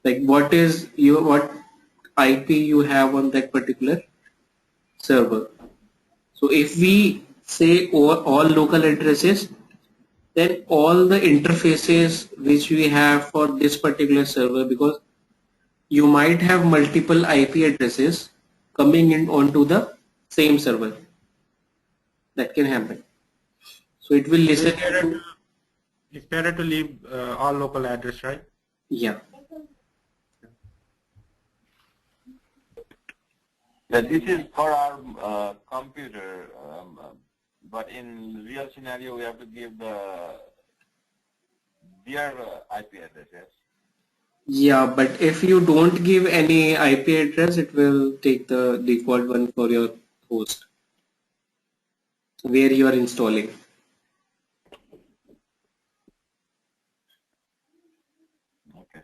Like what IP you have on that particular server. So if we say all local addresses, then all the interfaces which we have for this particular server, because you might have multiple IP addresses coming in onto the same server. That can happen. So it will listen to, It's better to leave all local address, right? yeah. Yeah, this is for our computer, but in real scenario, we have to give their IP addresses. Yeah, but if you don't give any IP address, it will take the default one for your host where you are installing. Okay.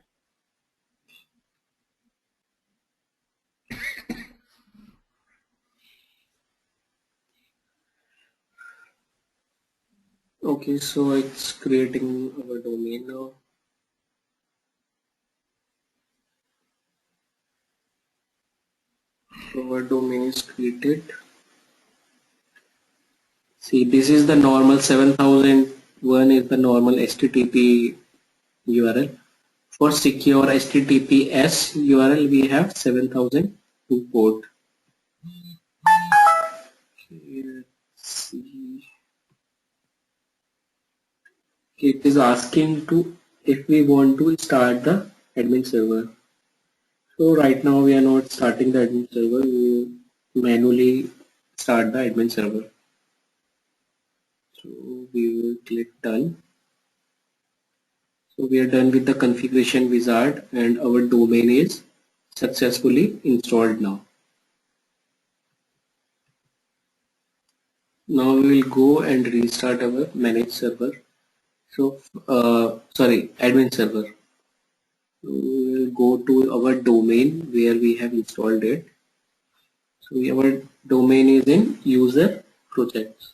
Okay, so it's creating our domain now. So our domain is created. See, this is the normal 7001 is the normal HTTP URL. For secure HTTPS URL, we have 7002 port. Okay, let's see. It is asking to if we want to start the admin server. So right now we are not starting the admin server. We will manually start the admin server. So we will click done. So we are done with the configuration wizard and our domain is successfully installed now. Now we will go and restart our managed server. So sorry, admin server. So we will go to our domain where we have installed it. So our domain is in user projects.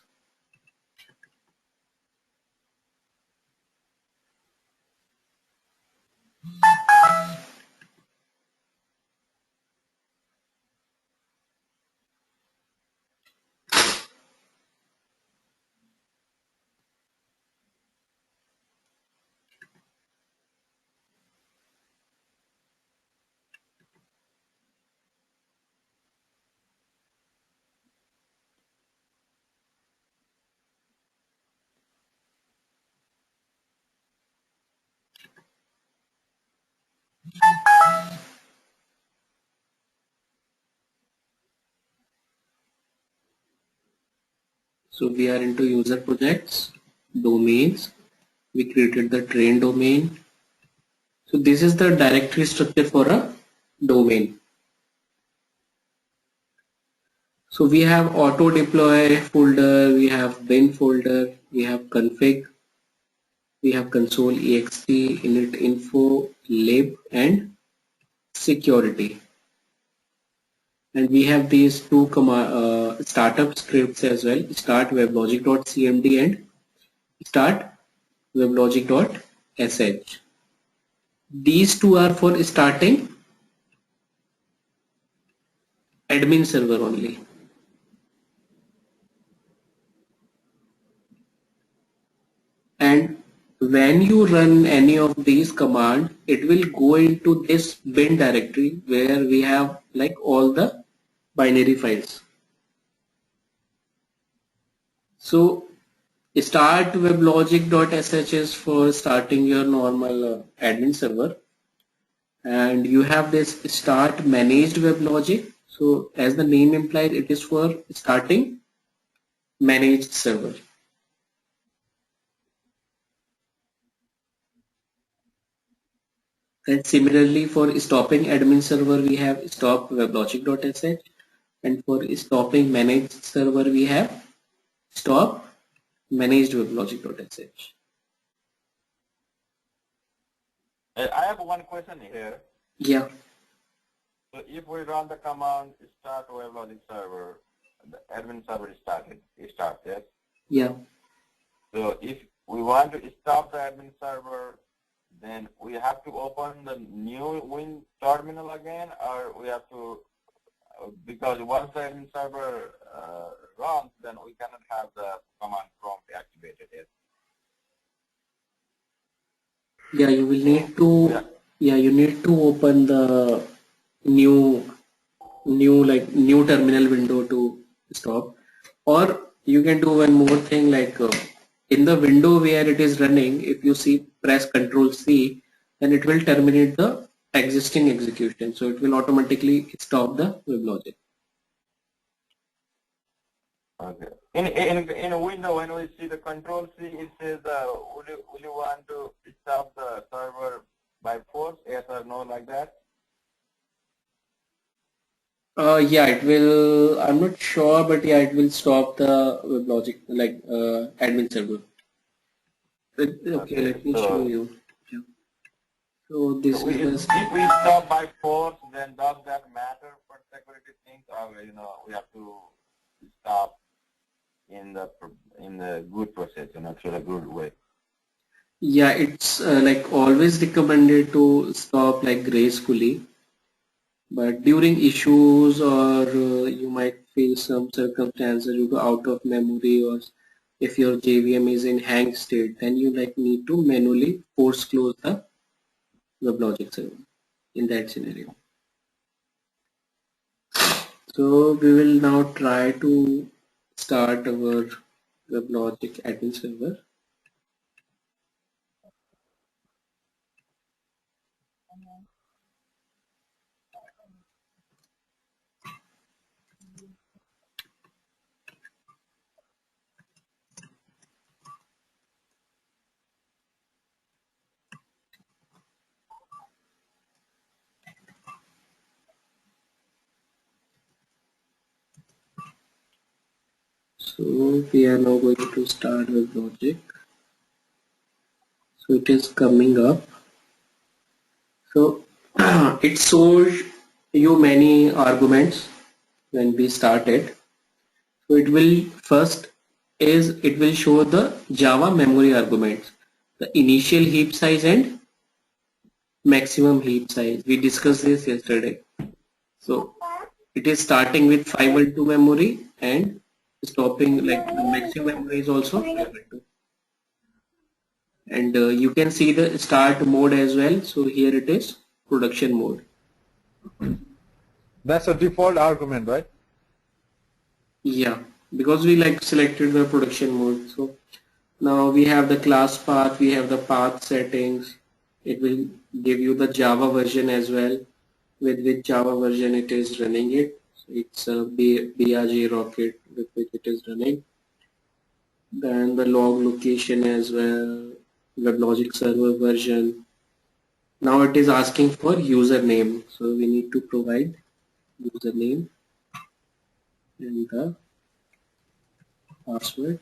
So we are into user projects, domains. We created the train domain. So this is the directory structure for a domain. So we have auto deploy folder, we have bin folder, we have config, we have console exe, init info, lib, and security. And we have these two startup scripts as well, start weblogic.cmd and start weblogic.sh. These two are for starting admin server only. And when you run any of these commands, it will go into this bin directory where we have like all the binary files. So start weblogic.sh is for starting your normal admin server, and you have this start managed weblogic. So as the name implies, it is for starting managed server. And similarly for stopping admin server, we have stop weblogic.sh, and for stopping managed server, we have stop managed weblogic.sh. I have one question here. Yeah. So if we run the command start WebLogic server, the admin server is started. It starts, yes? Yeah. So if we want to stop the admin server, then we have to open the new Win terminal again, or we have to, because once the admin server runs, then we cannot have the command prompt activated yet. Yeah, you will need to. Yeah, you need to open the new terminal window to stop, or you can do one more thing, like in the window where it is running, if you see press Ctrl C, then it will terminate the existing execution, so it will automatically stop the WebLogic. Okay. In a window, when we see the Control C, it says, will you want to stop the server by force? Yes or no, like that? Yeah, it will. I'm not sure, but yeah, it will stop the WebLogic like admin server. Okay, let me show you. Yeah. So this So is the. if we stop by force, then does that matter for security things, or we have to stop in the good process, through the good way? Yeah, it's like always recommended to stop like gracefully, but during issues or you might face some circumstances you go out of memory, or if your JVM is in hang state, then you like need to manually force close the WebLogic server in that scenario. So we will now try to start our WebLogic admin server. So we are now going to start WebLogic. So it is coming up. So it shows you many arguments when we started. So it will it will show the Java memory arguments, the initial heap size and maximum heap size. We discussed this yesterday. So it is starting with 512 memory and stopping, like the maximum memory is also 512. And you can see the start mode as well. So here it is production mode. That's a default argument, right? Yeah, because we like selected the production mode. So now we have the class path, we have the path settings. It will give you the Java version as well, with which Java version it is running it. So it's a BRG rocket with which it is running. Then the log location as well, WebLogic server version. Now it is asking for username. So we need to provide username and the password.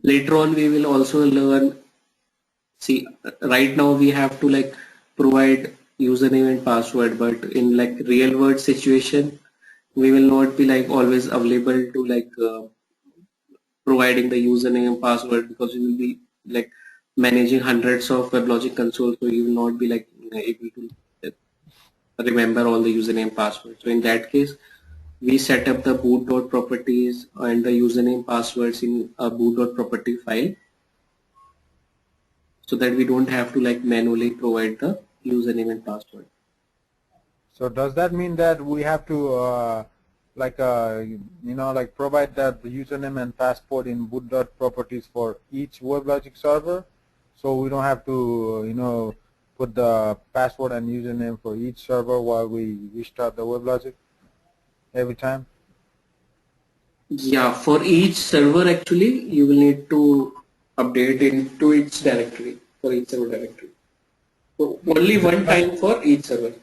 Later on we will also learn, see, right now we have to like provide username and password, but in like real world situation we will not be like always available to like providing the username and password, because you will be like managing hundreds of WebLogic consoles, so you will not be like able to remember all the username password. So in that case, we set up the boot.properties and the username passwords in a boot.property file, so that we don't have to like manually provide the username and password. So does that mean that we have to like like provide that the username and passport in boot.properties for each WebLogic server, so we don't have to put the password and username for each server while we restart the WebLogic every time? Yeah, for each server actually you will need to update into its directory, for each server directory. So only one time for each server.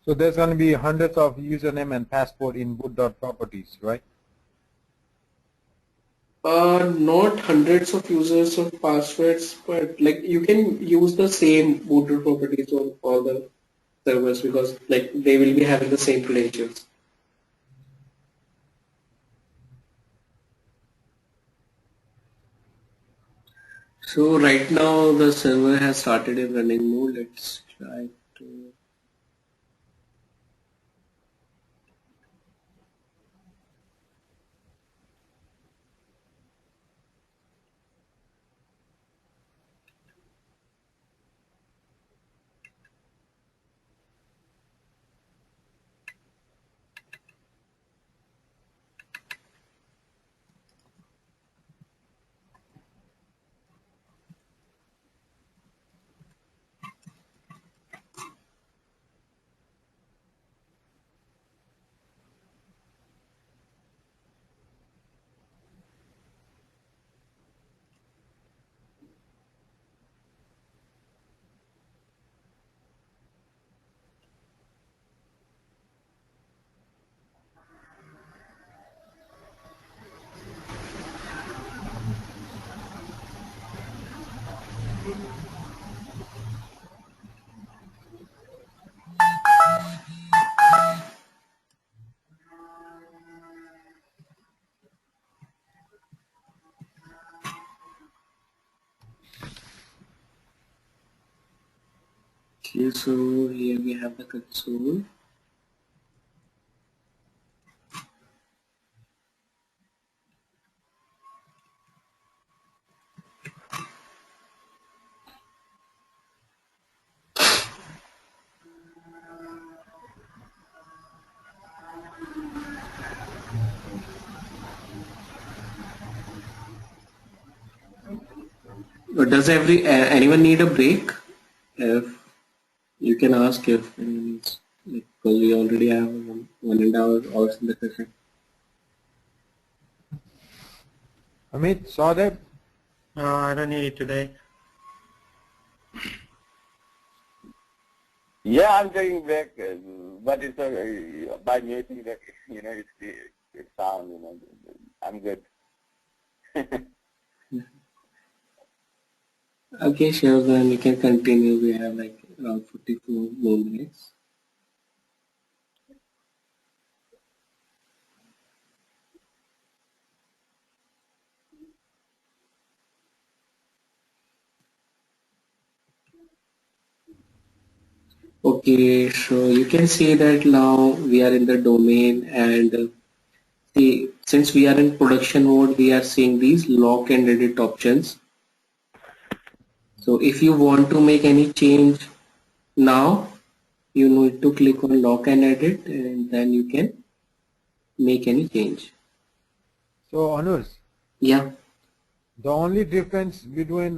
So there's going to be hundreds of username and passport in boot.properties, right? Not hundreds of users of passwords, but like you can use the same boot properties on all the servers, because like they will be having the same credentials. So right now the server has started in running mode. Let's try to. Okay, so here we have the console. Does anyone need a break? If you can ask if anyone needs, like, because we already have 1.5 hours in the session. Amit, saw that? I don't need it today. Yeah, I'm taking back, but it's by muting that it sound, I'm good. Okay, sure, then we can continue. We have like around 44 more minutes. Okay, so you can see that now we are in the domain, and see, since we are in production mode, we are seeing these lock and edit options. So if you want to make any change now, you need to click on lock and edit, and then you can make any change. So Anuj, Yeah. the only difference between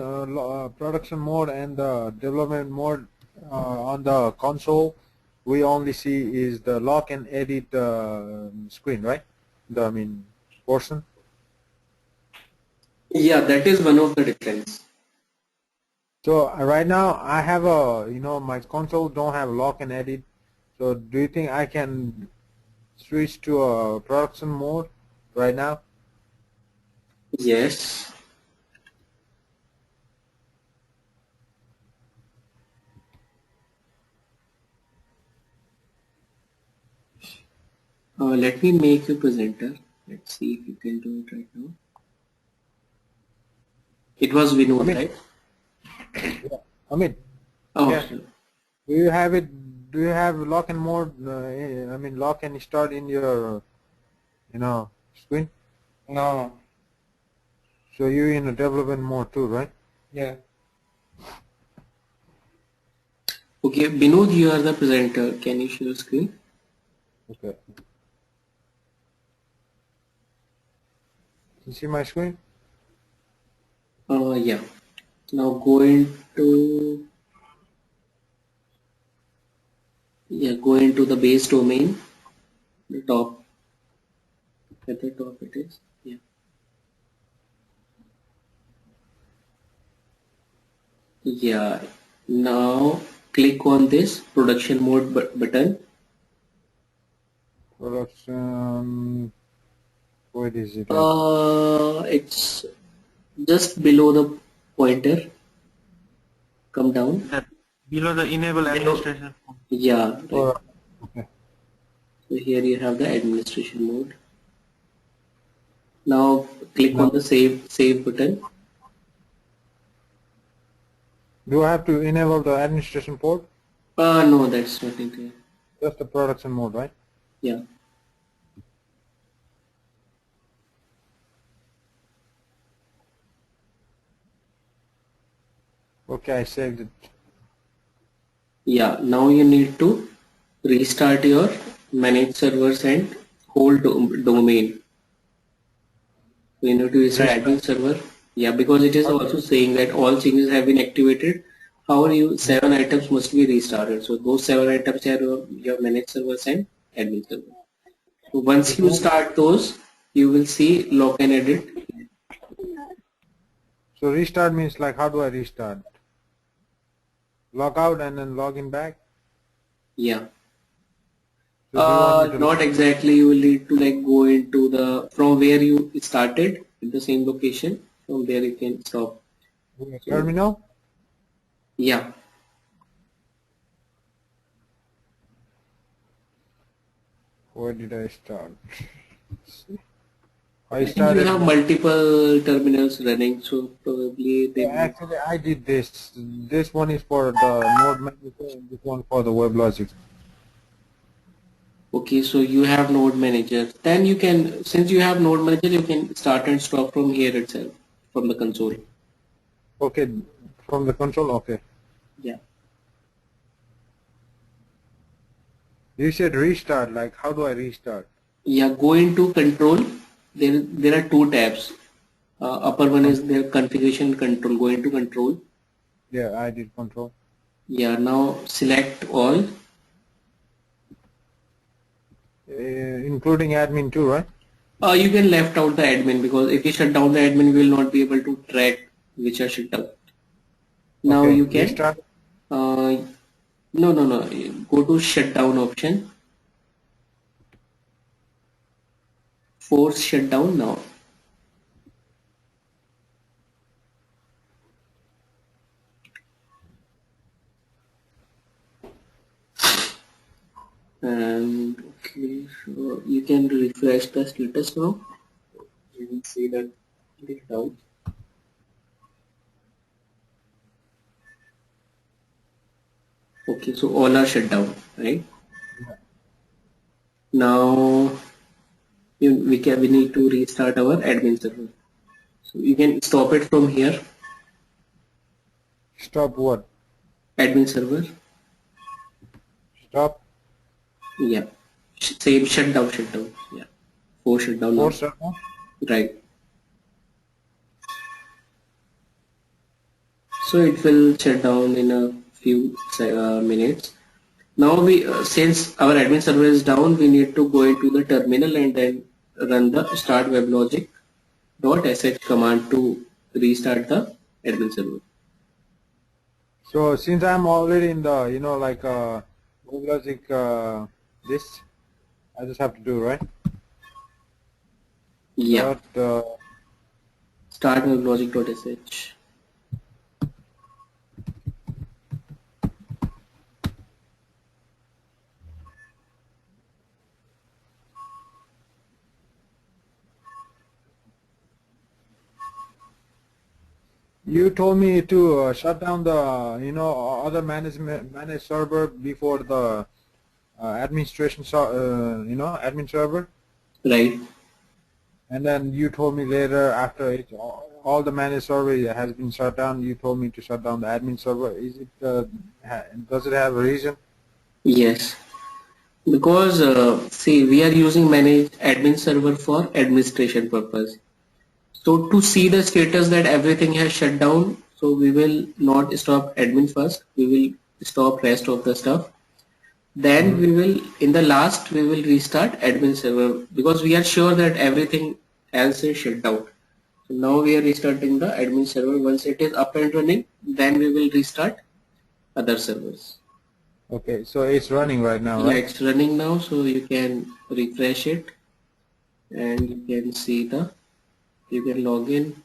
production mode and the development mode on the console we only see is the lock and edit screen, right? I mean, portion. Yeah, that is one of the difference. So right now I have my console don't have lock and edit. So do you think I can switch to a production mode right now? Yes. Let me make you presenter. Let's see if you can do it right now. It was Vinod, Amit. right? Amit, Oh, yeah. sure. Do you have it? Do you have lock and mode? I mean, lock and start in your, screen. No. So you're in a development mode too, right? Yeah. Okay, Vinod, you are the presenter. Can you share screen? Okay. You see my screen? Yeah. Now go into the base domain. The top, at the top it is. Yeah. Yeah. Now click on this production mode button. Production. What is it? It's just below the pointer. Come down. That below the enable administration. Yeah. Right. Okay. So here you have the administration mode. Now click on Now, the save button. do I have to enable the administration port? No, that's nothing there. Just the production mode, right? Yeah. Okay, I saved it. Yeah. Now you need to restart your managed servers and whole domain. So you need to restart admin server. Yeah, because it is also saying that all changes have been activated. However, 7 items must be restarted. So those 7 items are your managed servers and admin server. So once you start those, you will see lock and edit. So restart means like, how do I restart? Log out and then log in back? Yeah. So do you want me to Not exactly. You will need to like go into the from where you started at the same location. From there you can stop. terminal? Yeah. Where did I start? I I think started. you have multiple terminals running, so probably they will. Actually, I did this. This one is for the node manager and this one for the WebLogic. Okay, so you have node manager. Then you can, since you have node manager, you can start and stop from here itself, from the console. Okay, from the console. Okay. Yeah. You said restart. Like, how do I restart? Yeah, go into control. There are two tabs. Upper one is their configuration control. Go into control. Yeah, I did control. Yeah, now select all. Including admin too, right? You can left out the admin because if you shut down the admin, we will not be able to track which are shut down. Now Okay, you can. restart. No. Go to shutdown option. Force shutdown now. And okay, so you can refresh the status now. You will see that it is down. Okay, so all are shut down, right? Now we need to restart our admin server. So you can stop it from here. Stop what? Admin server. Stop. Yeah. Same shutdown. Yeah. Force shutdown now. Force shutdown. Right. So it will shut down in a few minutes. Now since our admin server is down, we need to go into the terminal and then run the start weblogic.sh command to restart the admin server. So since I'm already in the, WebLogic, this, I just have to do, right? Yeah. Start, Start weblogic.sh. You told me to shut down the other managed server before the admin server, Right. and then you told me later after all the managed server has been shut down, you told me to shut down the admin server. Is it does it have a reason? Yes. Because see, we are using managed admin server for administration purpose. So to see the status that everything has shut down, so we will not stop admin first. We will stop rest of the stuff. Then we will, in the last, we will restart admin server because we are sure that everything else is shut down. So now we are restarting the admin server. Once it is up and running, then we will restart other servers. Okay, so it's running right now, Yeah, right? it's running now, so you can refresh it and you can see you can log in.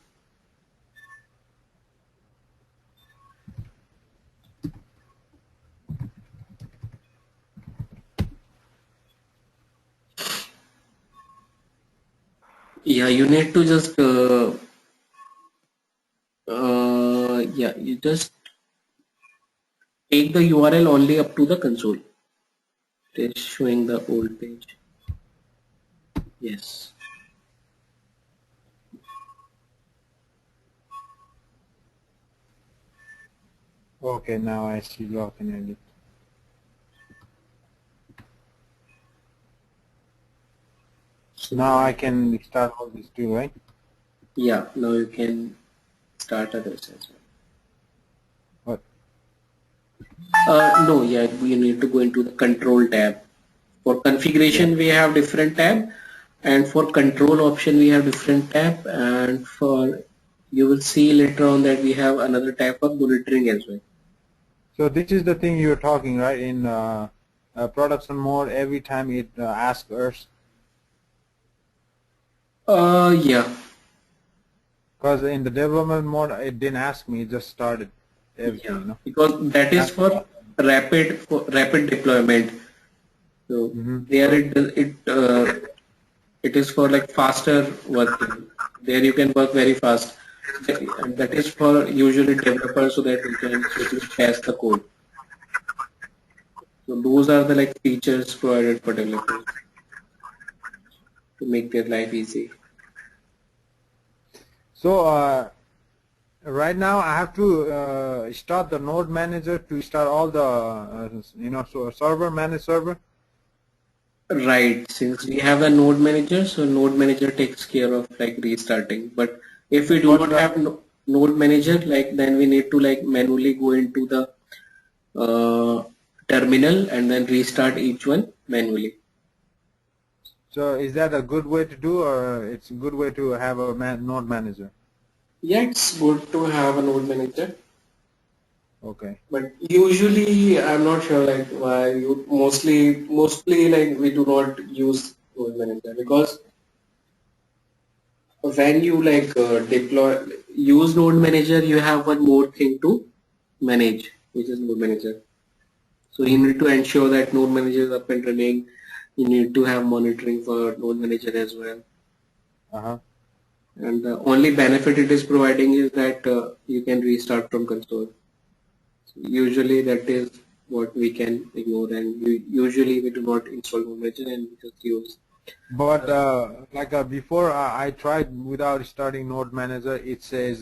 Yeah, you need to just yeah, you just take the URL only up to the console. It is showing the old page. Yes. Okay, now I see login edit. Now I can start all this too, right? Yeah, now you can start others as What? well. No, yeah, we need to go into the control tab. For Yeah. configuration, we have different tab, and for control option, we have different tab, and for you will see later on that we have another tab for monitoring as well. So this is the thing you're talking, right? In production mode, every time it asks us, Yeah, because in the development mode, it didn't ask me; it just started everything, yeah, because that is for rapid deployment. So Mm-hmm. there So, it is for like faster working. There you can work very fast. And that is for usually developers so that we can quickly test the code. So those are the like features provided for developers to make their life easy. so, right now I have to start the node manager to start all the so server managed server. Right. Since we have a node manager, so node manager takes care of like restarting. But if we do But not have node manager, like then we need to like manually go into the terminal and then restart each one manually. so is that a good way to do, or it's a good way to have a node manager? Yeah, it's good to have a node manager. Okay. But usually, I'm not sure like why you mostly like we do not use node manager because when you like use node manager, you have one more thing to manage, which is node manager. So you Mm-hmm. need to ensure that node manager is up and running. You need to have monitoring for node manager as well. Uh-huh. And the only benefit it is providing is that you can restart from console. Usually that is what we can ignore, and usually we do not install Momager and we just use. But like before I tried without starting node manager, it says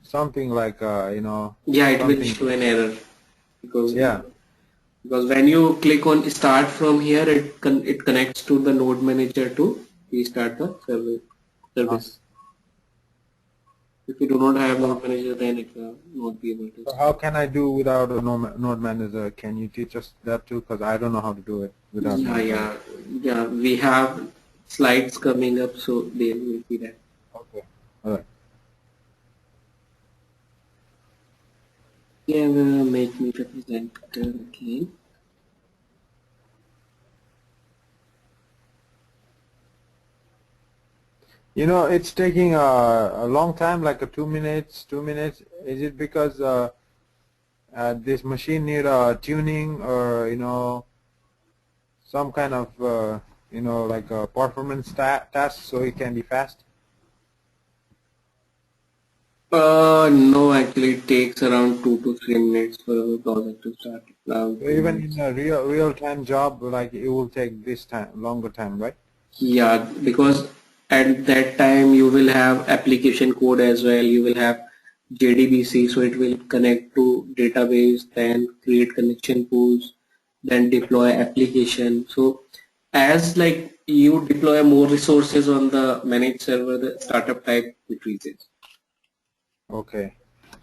something like Yeah, it will something. show an error because Yeah. when you click on start from here, it connects to the node manager to restart the Uh, service. If you do not have node manager, then it will not be able to so start. how can I do without a node manager? Can you teach us that too? Because I don't know how to do it without Yeah, node manager. yeah. We have slides coming up, so there will be that. Okay. All right. Yeah, make me the presenter again. It's taking a long time, like a 2 minutes, 2 minutes. Is it because this machine need tuning or some kind of like a performance task so it can be fast? No, actually it takes around 2 to 3 minutes for the project to start. Around So even in a real time job, like it will take this time, longer time, right? Yeah, because at that time you will have application code as well. You will have JDBC, so it will connect to database, then create connection pools, then deploy application. So as like you deploy more resources on the managed server, the startup type increases. Okay.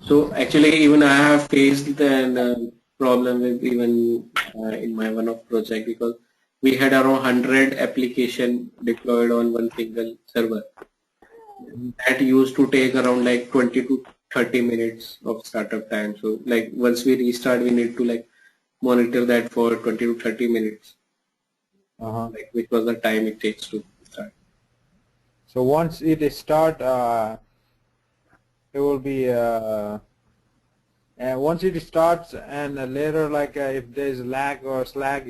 So actually, even I have faced the problem with even in my one of project because we had around 100 application deployed on one single server. That used to take around like 20 to 30 minutes of startup time. So like once we restart, we need to like monitor that for 20 to 30 minutes, Uh-huh. like which was the time it takes to start. So once it is start, it will be and once it starts, and later, like if there is lag or slag,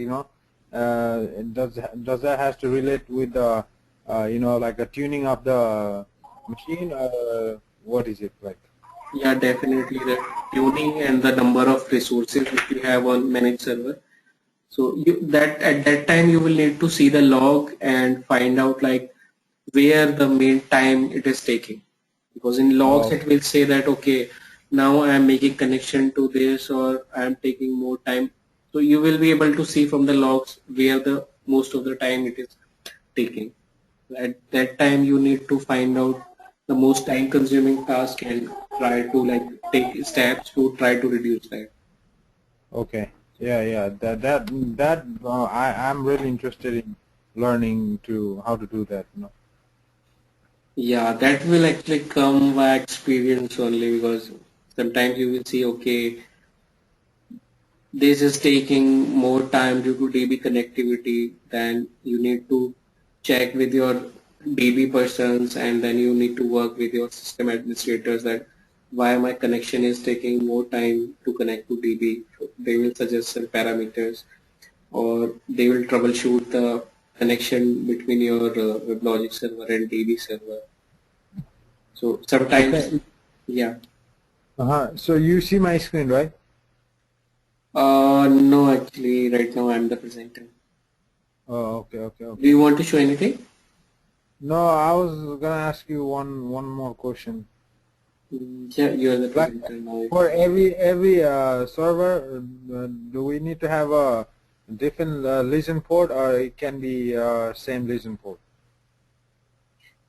does that has to relate with the like a tuning of the machine, or what is it like? Yeah, definitely the tuning and the number of resources which you have on managed server. So that at that time you will need to see the log and find out like where the main time it is taking. Because in logs Oh, it will say that okay, now I am making connection to this or I am taking more time. So you will be able to see from the logs where the most of the time it is taking. At that time you need to find out the most time consuming task and try to like take steps to try to reduce that. okay. Yeah, yeah. I'm really interested in learning to how to do that. Yeah, that will actually come by experience only because sometimes you will see, okay, this is taking more time due to DB connectivity, then you need to check with your DB persons and then you need to work with your system administrators that why my connection is taking more time to connect to DB. So they will suggest some parameters or they will troubleshoot the connection between your WebLogic server and DB server. So sometimes, Okay. yeah. So you see my screen, right? No, actually, right now I'm the presenter. Oh, okay, okay, Do okay. you want to show anything? No, I was gonna ask you one more question. Yeah, you are the Like presenter now. for every server, do we need to have a different listen port, or it can be same listen port?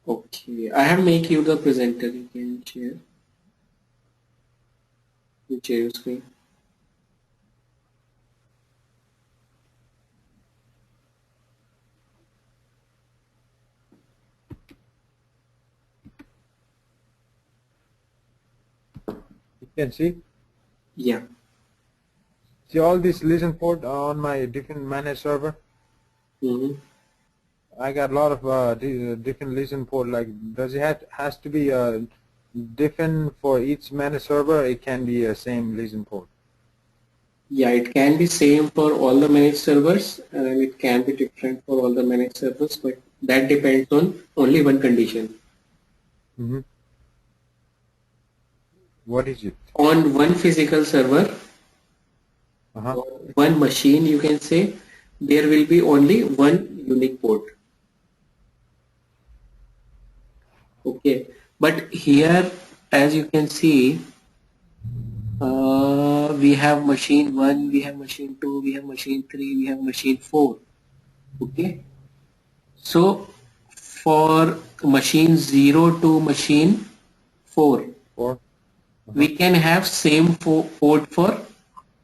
Okay, I have make you the presenter. You can share. You share your screen. You can see. Yeah. See all these listen port on my different managed server. Mm-hmm. I got a lot of different listen port. Like, does it has to be different for each managed server? It can be a same listen port. Yeah, it can be same for all the managed servers and it can be different for all the managed servers, but that depends on only one condition. Hmm. What is it? On one physical server, Uh-huh. or one machine, you can say, there will be only one unique port. Okay, but here, as you can see, we have machine 1, we have machine 2, we have machine 3, we have machine 4. Okay, so for machine 0 to machine 4, Or we uh-huh. can have same port for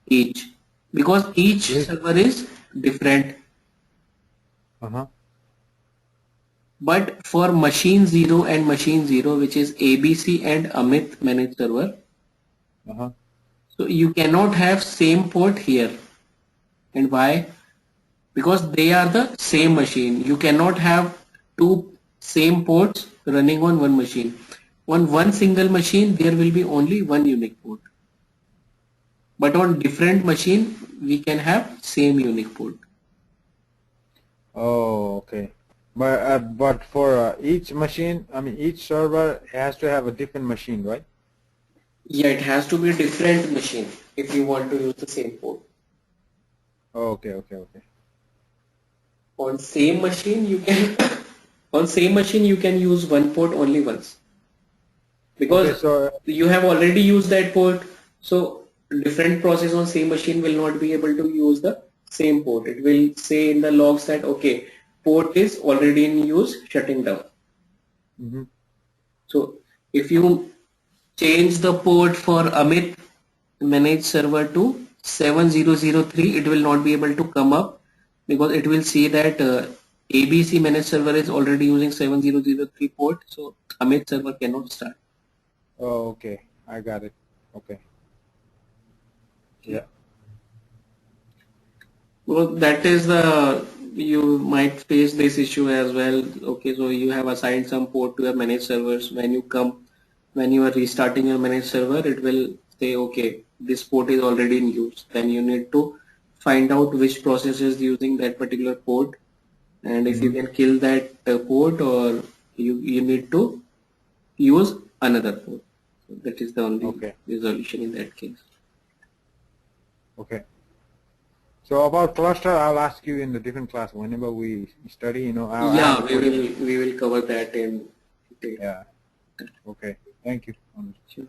each because each Listen. server is different. Uh-huh. But for machine 0 and machine 0, which is ABC and Amit managed server, Uh-huh. so you cannot have same port here. And why? Because they are the same machine. You cannot have two same ports running on one machine. On one single machine, there will be only one unique port. But on different machine, we can have same unique port. Oh, okay. But for each machine, I mean each server has to have a different machine, right? Yeah, it has to be a different machine if you want to use the same port. Oh, okay. On same machine you can on same machine you can use one port only once, Okay, because so you have already used that port, so different process on same machine will not be able to use the same port. It will say in the logs that okay, port is already in use, shutting down. mhm. So if you change the port for Amit managed server to 7003, it will not be able to come up, because it will see that ABC managed server is already using 7003 port, so Amit server cannot start. Oh, okay, I got it. Okay, yeah. Well, that is the, you might face this issue as well. Okay, so you have assigned some port to your managed servers. When you are restarting your managed server, it will say, okay, this port is already in use. Then you need to find out which process is using that particular port, and if you Hmm. can kill that port, or you need to use another port. So that is the only Okay, resolution in that case. okay. So about cluster, I'll ask you in the different class whenever we study. I have Yeah, a question. we will cover that in detail. Yeah. Okay. Thank you. Sure.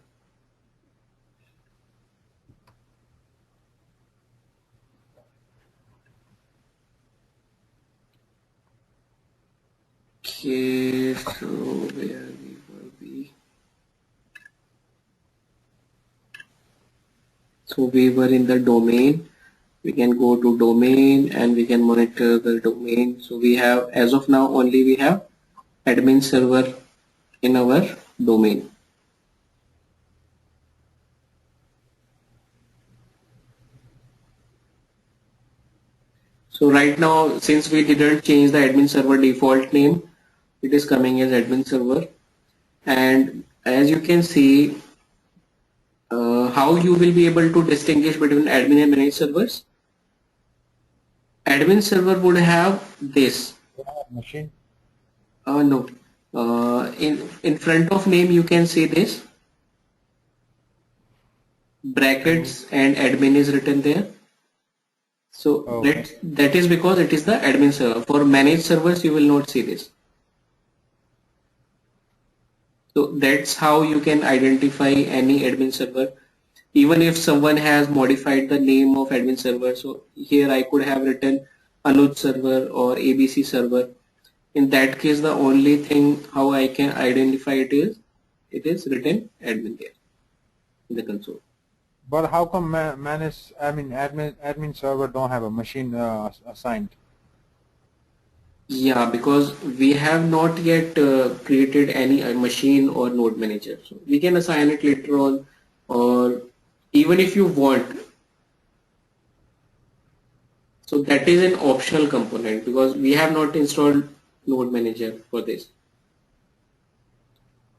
Okay, so where we were we? So we were in the domain. We can go to domain and we can monitor the domain. So we have, as of now, only we have admin server in our domain. So right now, since we didn't change the admin server default name, it is coming as admin server. And as you can see, how you will be able to distinguish between admin and managed servers? Admin server would have this. Machine. No. In front of name you can see this Admin. brackets and admin is written there. So Okay. that is because it is the admin server. For managed servers you will not see this. So that's how you can identify any admin server. Even if someone has modified the name of admin server, so here I could have written Anuj server or ABC server. In that case, the only thing how I can identify it is written admin there in the console. But how come admin server don't have a machine assigned? Yeah, because we have not yet created any machine or node manager. So we can assign it later on, or even if you want. So that is an optional component because we have not installed node manager for this.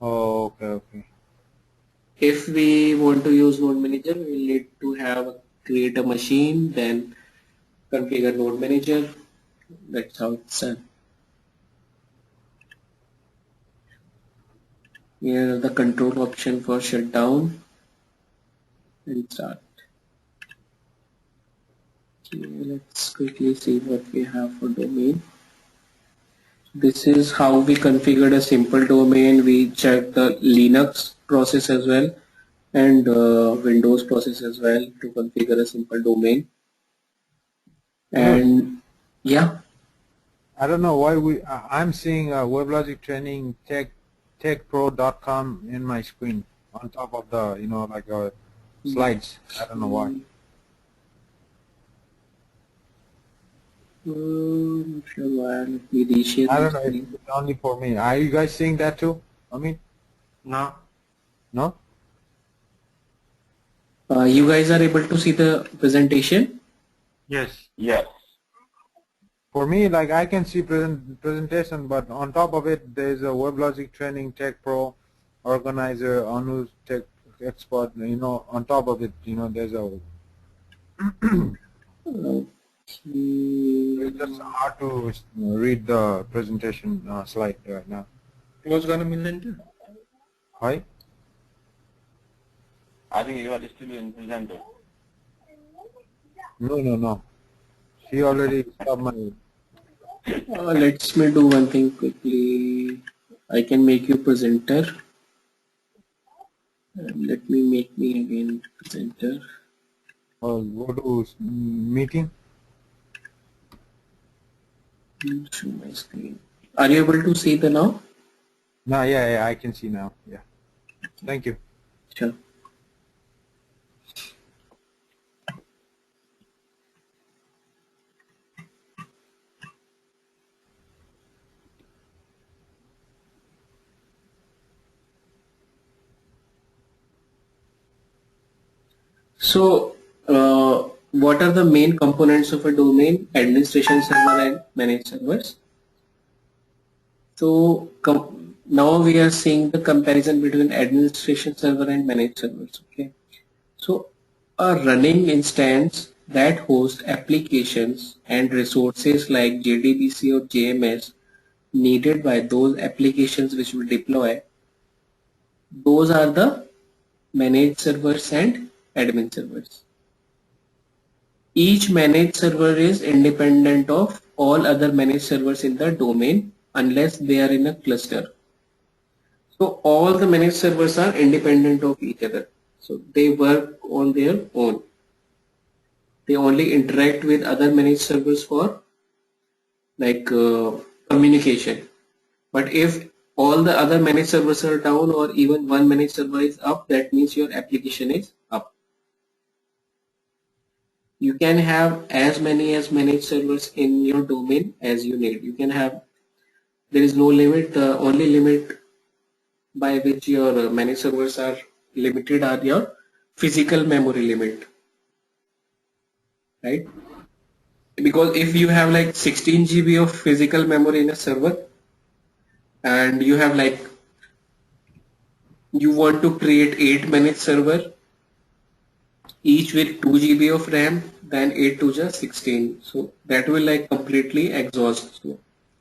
Oh, okay. If we want to use node manager, we will need to have create a machine, then configure node manager. That's how it's done. Here are the control option for shutdown and start. Okay, let's quickly see what we have for domain. This is how we configured a simple domain. We checked the Linux process as well and Windows process as well to configure a simple domain. Anuj, And yeah, I don't know why I'm seeing Weblogic training techpro.com in my screen on top of the like slides. I don't know why. not sure why. Let me reshare I the don't know if screen. it's only for me. Are you guys seeing that too? I mean, No. no? You guys are able to see the presentation? Yes. Yes. For me, like I can see presentation, but on top of it, there's a WebLogic Training Tech Pro Organizer, Anu's Tech Expert. On top of it, there's a. Okay. It's just hard to read the presentation slide right now. Close gonna millenter. Hi. I think you are still in presenter. No. She already stopped my. Let's me do one thing quickly. I can make you presenter. Let me make me again presenter. Go to meeting. Show my screen. Are you able to see the now? No, yeah, I can see now. Yeah. Thank you. Sure. So, what are the main components of a domain? Administration server and managed servers. So, now we are seeing the comparison between administration server and managed servers. Okay. So, a running instance that hosts applications and resources like JDBC or JMS needed by those applications which we deploy, those are the managed servers and admin servers. Each managed server is independent of all other managed servers in the domain unless they are in a cluster. So all the managed servers are independent of each other. So they work on their own. They only interact with other managed servers for like communication. But if all the other managed servers are down or even one managed server is up, that means your application is up. You can have as many as managed servers in your domain as you need. You can have, there is no limit. The only limit by which your managed servers are limited are your physical memory limit, right? Because if you have like 16 GB of physical memory in a server and you have like, you want to create 8 managed server each with 2 GB of RAM, then 8 to just 16. So that will like completely exhaust. So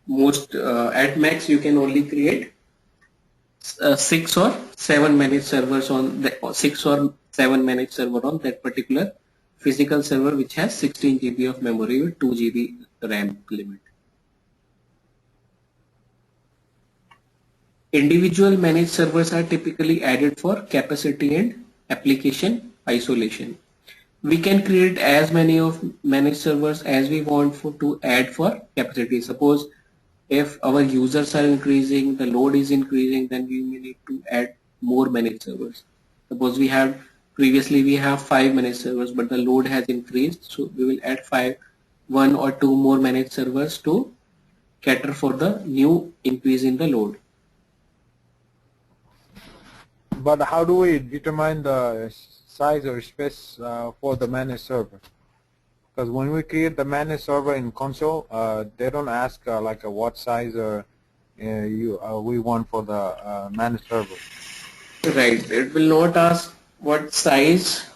most at max you can only create 6 or 7 managed servers on the 6 or 7 managed server on that particular physical server which has 16 GB of memory with 2 GB RAM limit. Individual managed servers are typically added for capacity and application isolation. We can create as many of managed servers as we want to add for capacity. Suppose if our users are increasing, the load is increasing, then we may need to add more managed servers. Suppose we have previously we have 5 managed servers, but the load has increased, so we will add 1 or 2 more managed servers to cater for the new increase in the load. But how do we determine the size or space for the managed server? Because when we create the managed server in console, they don't ask like what size or we want for the managed server. Right, it will not ask what size,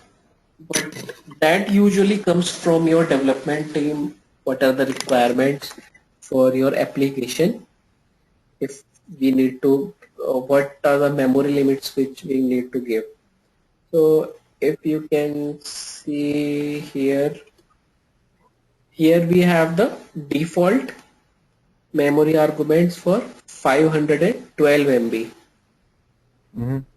but that usually comes from your development team. What are the requirements for your application? If we need to, what are the memory limits which we need to give? So if you can see here, here we have the default memory arguments for 512 MB.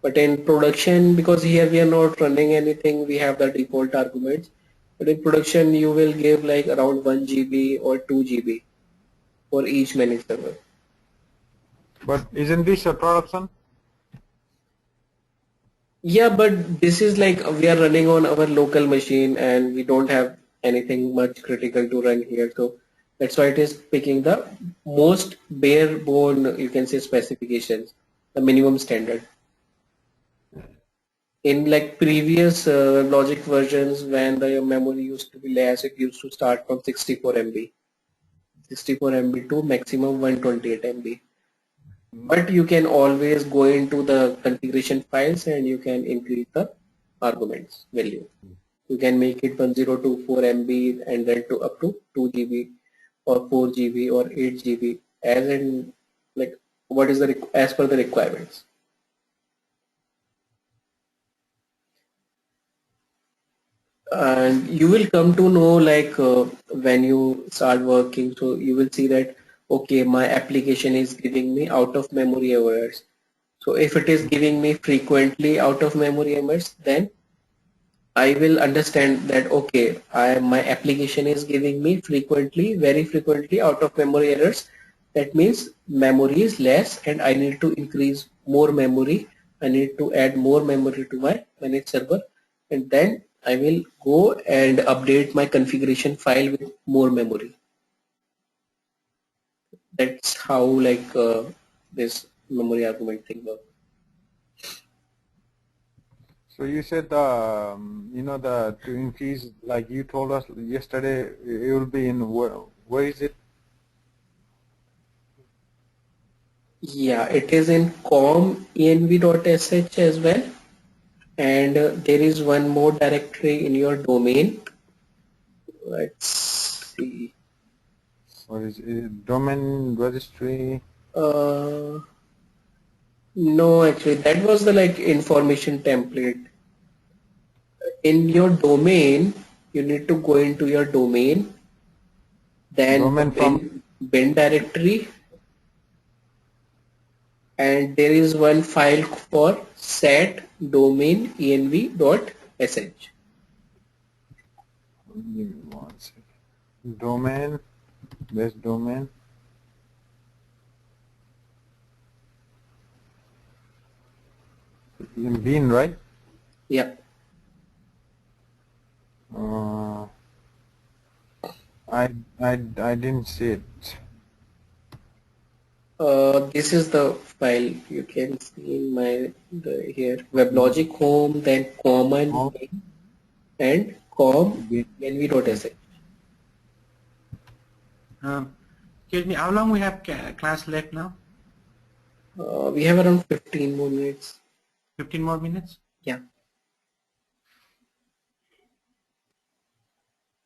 But in production, because here we are not running anything, we have the default arguments. But in production, you will give like around 1 GB or 2 GB for each managed server. But isn't this a production? Yeah, but this is like we are running on our local machine and we don't have anything much critical to run here. So that's why it is picking the most bare bone, you can say, specifications, the minimum standard. In like previous logic versions, when the memory used to be less, it used to start from 64 MB, 64 MB to maximum 128 MB. But you can always go into the configuration files and you can increase the arguments value. You can make it 1024 MB and then to up to 2 GB or 4 GB or 8 GB as in like what is the as per the requirements. And you will come to know like when you start working, so you will see that okay, my application is giving me out of memory errors. So if it is giving me frequently out of memory errors, then I will understand that okay, my application is giving me frequently, very frequently out of memory errors. That means memory is less and I need to increase more memory. I need to add more memory to my managed server, and then I will go and update my configuration file with more memory. That's how like this memory argument thing works. So you said, you know, to increase, like you told us yesterday, it will be in where is it? Yeah, it is in com.env.sh as well. And there is one more directory in your domain. Let's see. What is it? Domain registry? Uh, no, actually, that was the like information template. In your domain, you need to go into your domain, then the Domain from bin directory, and there is one file for set domain env.sh. Give me 1 second. Domain, this domain. In Bean, right? Yeah. I didn't see it. This is the file you can see in my here Weblogic home, then common Oh, and com Bean. env.sh. Excuse me, how long we have class left now? We have around 15 more minutes. 15 more minutes? Yeah.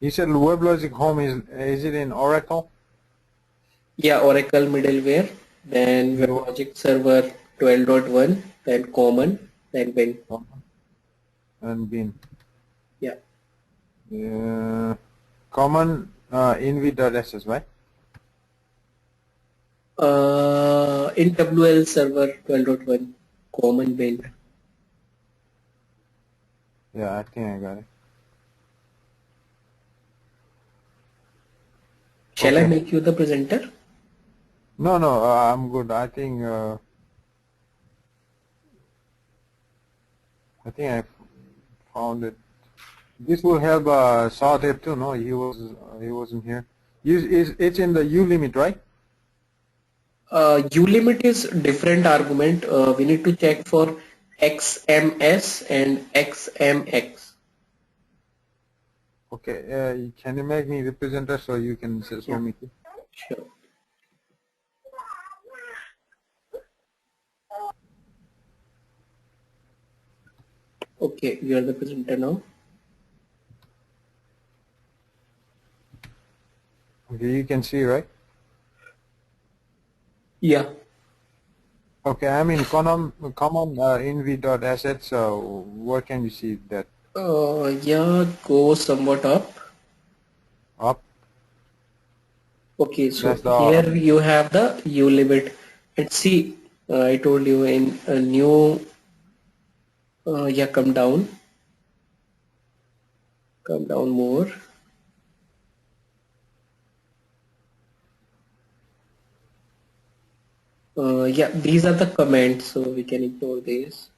You said Weblogic Home is it in Oracle? Yeah, Oracle middleware, then Weblogic server 12.1, then common, then bin. And Bean. Yeah. Common env.sh, right? In WL server 12.1, common bin. Yeah, I think I got it. Shall I Okay. make you the presenter? No, no, I'm good. I think I found it. This will help Saadeb too. No, he wasn't here. It's in the U limit, right? ulimit is different argument. We need to check for XMS and XMX. Okay. Can you make me the presenter so you can show Yeah. me? Sure. Okay, you are the presenter now. Okay, you can see, right? Yeah. Okay, I'm in common env.asset. So where can you see that? Yeah, go somewhat up. Up. Okay, so That's the here you have the U limit. And see, I told you in a new, yeah, come down more. Yeah, these are the comments, so we can ignore these.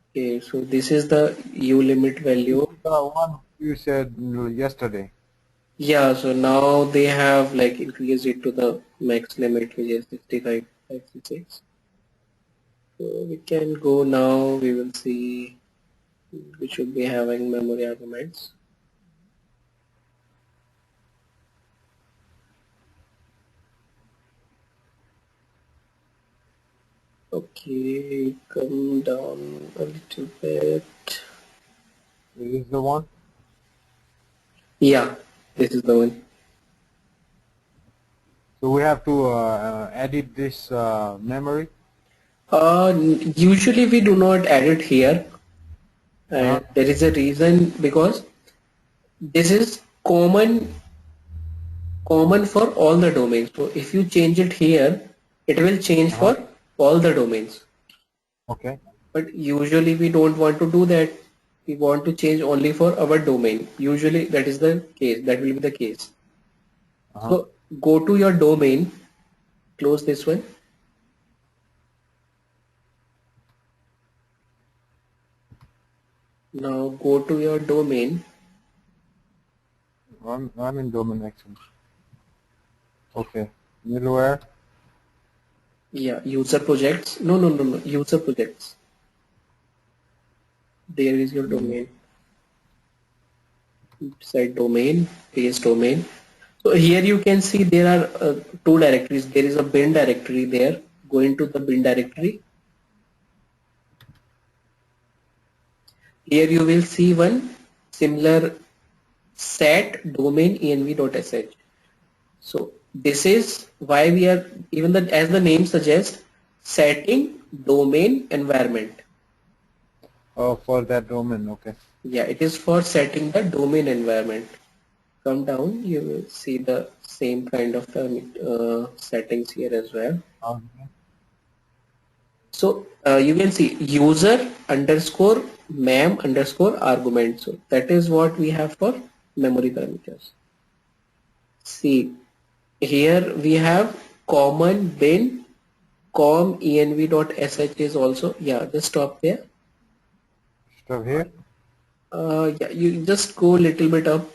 Okay, so this is the U limit value. the one you said yesterday. Yeah, so now they have like increased it to the max limit, which is 65.66. So we can go now, we will see, we should be having memory arguments. Okay, come down a little bit. Is this the one? Yeah, this is the one. So we have to edit this memory. Usually we do not add it here, and there is a reason because this is common for all the domains. So if you change it here, it will change Uh-huh. for all the domains. Okay. But usually we don't want to do that. We want to change only for our domain. Usually that is the case. That will be the case. Uh-huh. So go to your domain, close this one. Now go to your domain. I'm in domain actually. Okay. Middleware. Yeah, user projects. No. User projects. There is your Mm, domain. Site domain, paste domain. So here you can see there are two directories. There is a bin directory there. Go into the bin directory. Here you will see one similar set domain env.sh. So this is why we are, even the, as the name suggests, setting domain environment. Oh, for that domain. Okay. Yeah, it is for setting the domain environment. Come down, you will see the same kind of settings here as well. Okay. So you can see user underscore mem underscore argument. So that is what we have for memory parameters. See, here we have common bin com env.sh is also, yeah, just stop there. Stop here. Yeah, you just go a little bit up.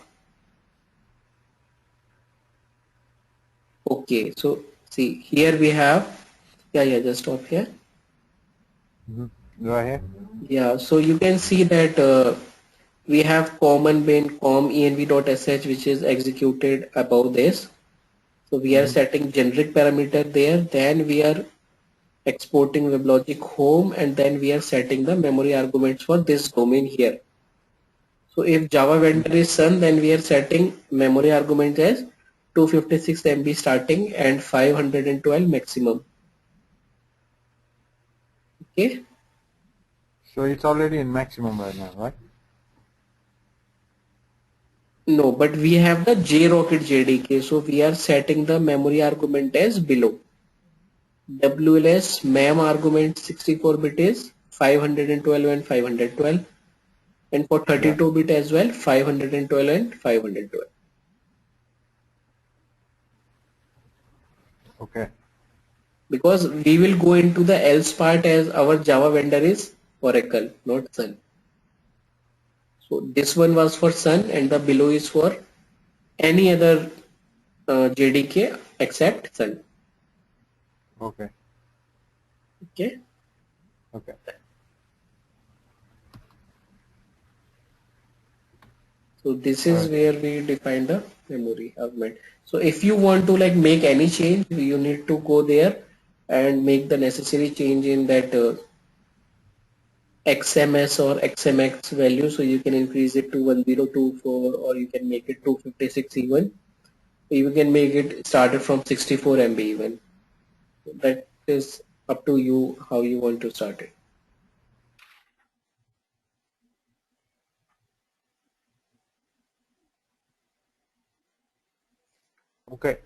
Okay, so see here we have, yeah, just stop here. Mm-hmm. Right here. Yeah, so you can see that we have common bin com env.sh which is executed above this. So we are Mm-hmm. setting generic parameter there, then we are exporting WebLogic home, and then we are setting the memory arguments for this domain here. So if Java vendor is Sun, then we are setting memory argument as 256 MB starting and 512 maximum. Okay. So it's already in maximum right now, right? No, but we have the JRocket JDK, so we are setting the memory argument as below. WLS mem argument 64-bit is 512 and 512, and for Yeah. 32-bit as well 512 and 512. Okay. Because we will go into the else part as our Java vendor is Oracle, not Sun. So this one was for Sun and the below is for any other JDK except Sun. Okay. Okay. Okay. So this All is right. where we define the memory argument. So if you want to like make any change, you need to go there and make the necessary change in that XMS or XMX value. So you can increase it to 1024 or you can make it 256 even. You can make it started from 64 MB even. That is up to you how you want to start it. Okay.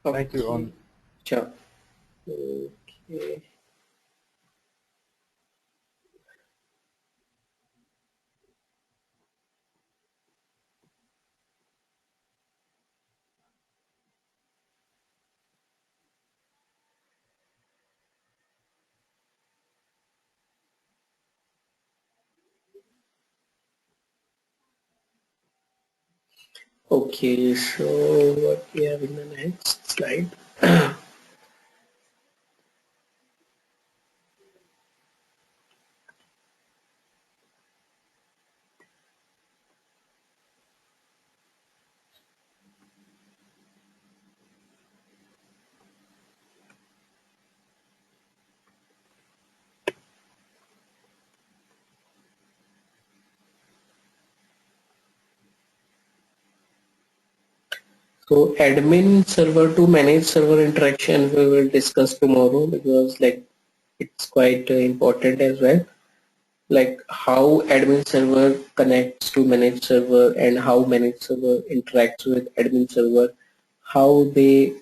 Thank you. Okay. Sure. Okay. Okay, so what we have in the next slide. So admin server to manage server interaction we will discuss tomorrow because like it's quite important as well. like how admin server connects to managed server and how managed server interacts with admin server, how they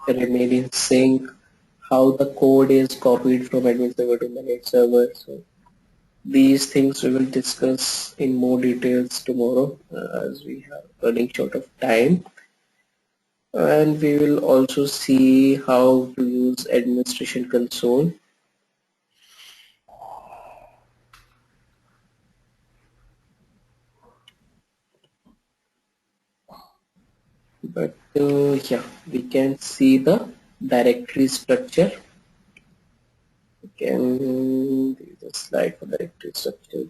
remain in sync, how the code is copied from admin server to managed server. So these things we will discuss in more details tomorrow, as we are running short of time. And we will also see how to use administration console. But yeah, we can see the directory structure. We can use a slide for directory structure.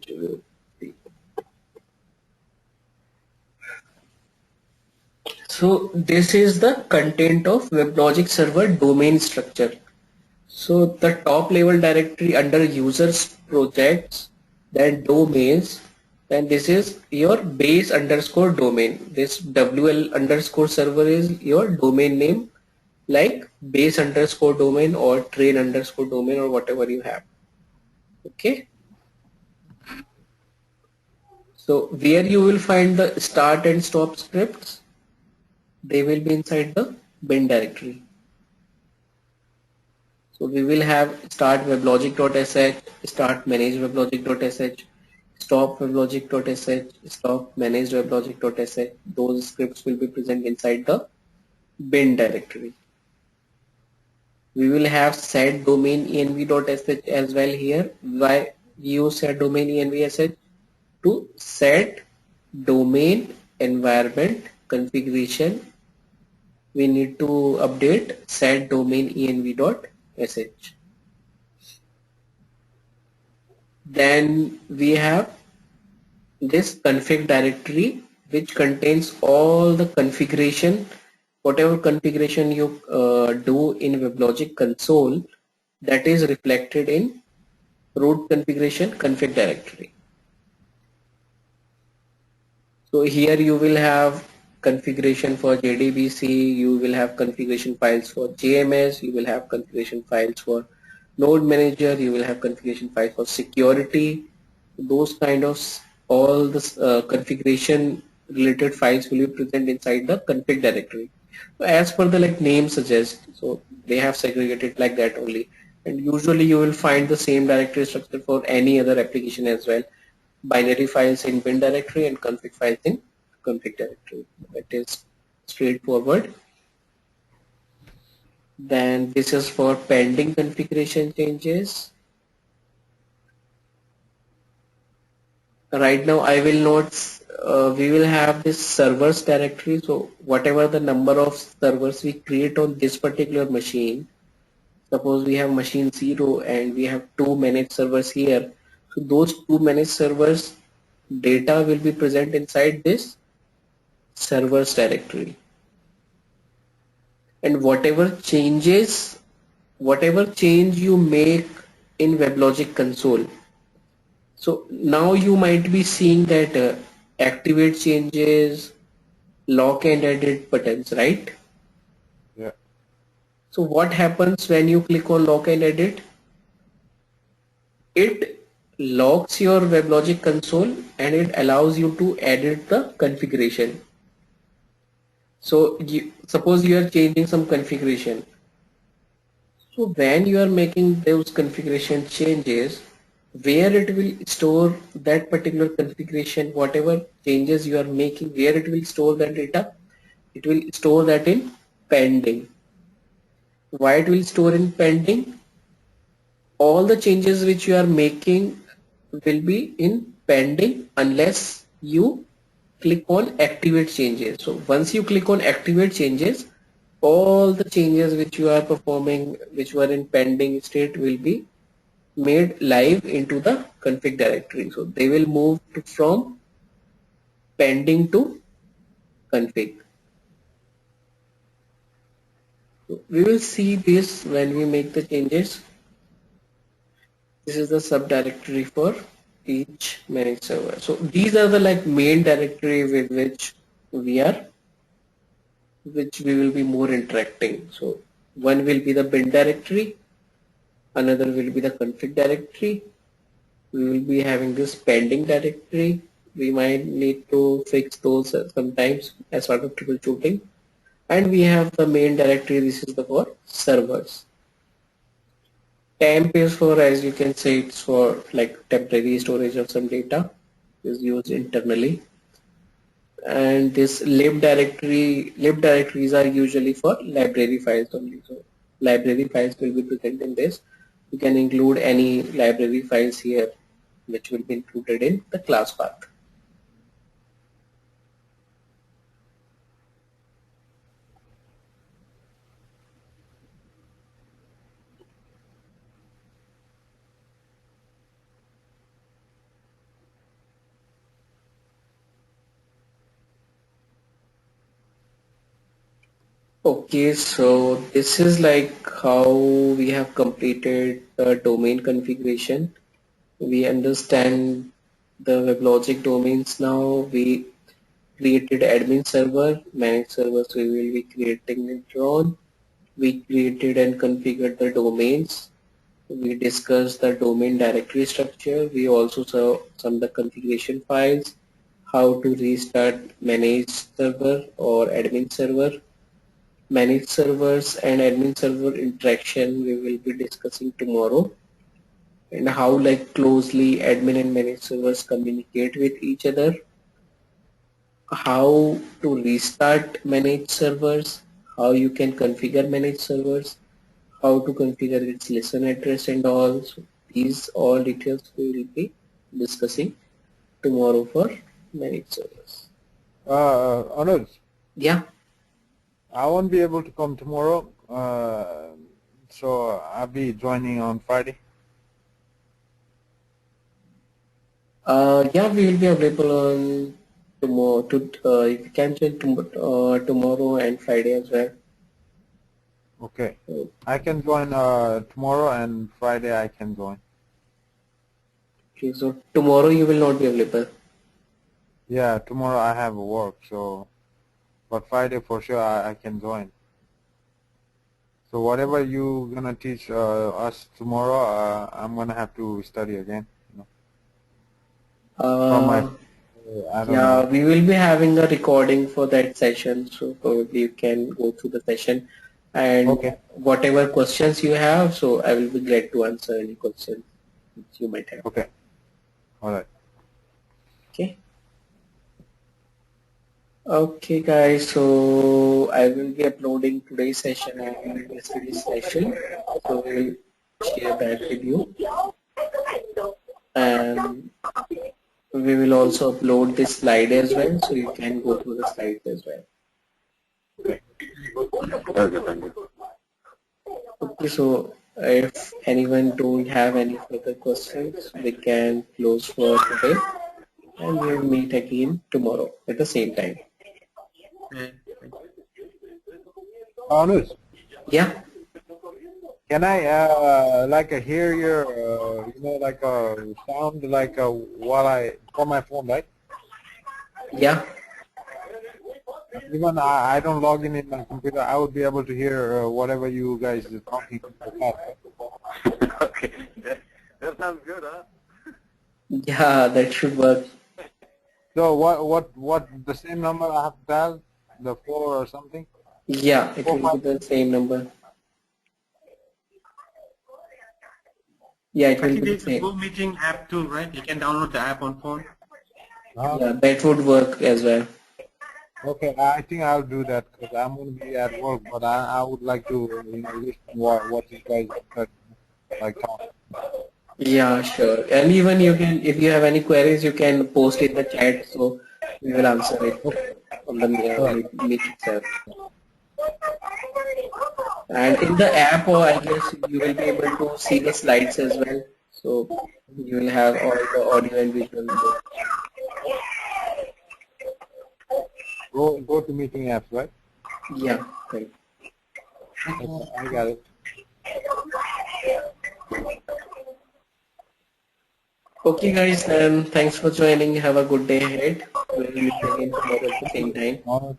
So this is the content of WebLogic server domain structure. So the top level directory under users, projects, then domains, then this is your base underscore domain. This WL underscore server is your domain name, like base underscore domain or train underscore domain or whatever you have. Okay. So where you will find the start and stop scripts, they will be inside the bin directory. So we will have start weblogic.sh, start manage weblogic.sh, stop weblogic.sh, stop manage weblogic.sh. Those scripts will be present inside the bin directory. We will have set domain env.sh as well here. Why use set domain env.sh? To set domain environment configuration, we need to update set domain env.sh. Then we have this config directory, which contains all the configuration, whatever configuration you do in WebLogic console, that is reflected in root configuration config directory. So here you will have configuration for JDBC, you will have configuration files for JMS, you will have configuration files for node manager, you will have configuration files for security. Those kind of all this configuration related files will be present inside the config directory. So as per the like name suggests, so they have segregated like that only, and usually you will find the same directory structure for any other application as well. Binary files in bin directory and config files in config directory. That is straightforward. Then this is for pending configuration changes. Right now I will not, we will have this servers directory. So whatever the number of servers we create on this particular machine, suppose we have machine 0 and we have 2 managed servers here. So those 2 managed servers data will be present inside this servers directory. And whatever change you make in WebLogic console, so now you might be seeing that activate changes, lock and edit buttons, right? Yeah. So what happens when you click on lock and edit? It locks your WebLogic console and it allows you to edit the configuration. So suppose you are changing some configuration. So when you are making those configuration changes, where it will store that particular configuration, whatever changes you are making, where it will store that data, it will store that in pending. Why it will store in pending? All the changes which you are making will be in pending unless you click on activate changes. So once you click on activate changes, all the changes which you are performing, which were in pending state, will be made live into the config directory. So they will move from pending to config. So we will see this when we make the changes. This is the subdirectory for each managed server. So these are the like main directory with which we will be more interacting. So one will be the bin directory, another will be the config directory, we will be having this pending directory. We might need to fix those sometimes as part of troubleshooting. And we have the main directory. This is the for servers. Temp is for, as you can say, it's for like temporary storage of some data is used internally. And this lib directories are usually for library files only. So library files will be present in this. You can include any library files here which will be included in the class path. Okay, so this is like how we have completed the domain configuration. We understand the WebLogic domains now. We created admin server, managed servers we will be creating later on. We created and configured the domains. We discussed the domain directory structure. We also saw some of the configuration files, how to restart managed server or admin server. Managed servers and admin server interaction we will be discussing tomorrow, and how like closely admin and managed servers communicate with each other, how to restart managed servers, how you can configure managed servers, how to configure its listen address and all. So these all details we will be discussing tomorrow for managed servers. Anuj, Yeah. I won't be able to come tomorrow, so I'll be joining on Friday. Yeah, we will be available on tomorrow. If you can join tomorrow and Friday as well. Okay, I can join tomorrow, and Friday I can join. Okay, so tomorrow you will not be available. Yeah, tomorrow I have work, so but Friday for sure I can join. So whatever you gonna teach us tomorrow, I'm gonna have to study again. You know, from my, Uh, I don't yeah, know. we will be having a recording for that session, so probably you can go through the session, and Okay, whatever questions you have, so I will be glad to answer any questions which you might have. okay, all right. Okay. Okay, guys. So I will be uploading today's session and yesterday's session. So we'll share that with you, and we will also upload this slide as well, so you can go through the slides as well. Okay, thank you. Okay, so if anyone don't have any further questions, we can close for today, and we'll meet again tomorrow at the same time. Anuj, Yeah, can I like hear your like sound like while I from my phone, right? yeah. Even I don't log in my computer, I would be able to hear whatever you guys are talking about. Okay, that sounds good, huh? Yeah, that should work. So what the same number I have to dial, the 4 or something? Yeah, it Four will be five. the same number. Yeah, it I will think be the there's a same. Go Meeting app too, right? You can download the app on phone. Yeah, that would work as well. Okay, I think I'll do that because I'm going to be at work, but I would like to listen what you guys like talk. Yeah, sure. And even you can, if you have any queries, you can post in the chat, so we will answer it on the All right. meet itself. And in the app, I guess you will be able to see the slides as well. So you will have all the audio and visual both. Go to meeting apps, right? Yeah, right. Okay, I got it. Okay, guys, then thanks for joining. Have a good day ahead. We'll meet again tomorrow at the same time. All right.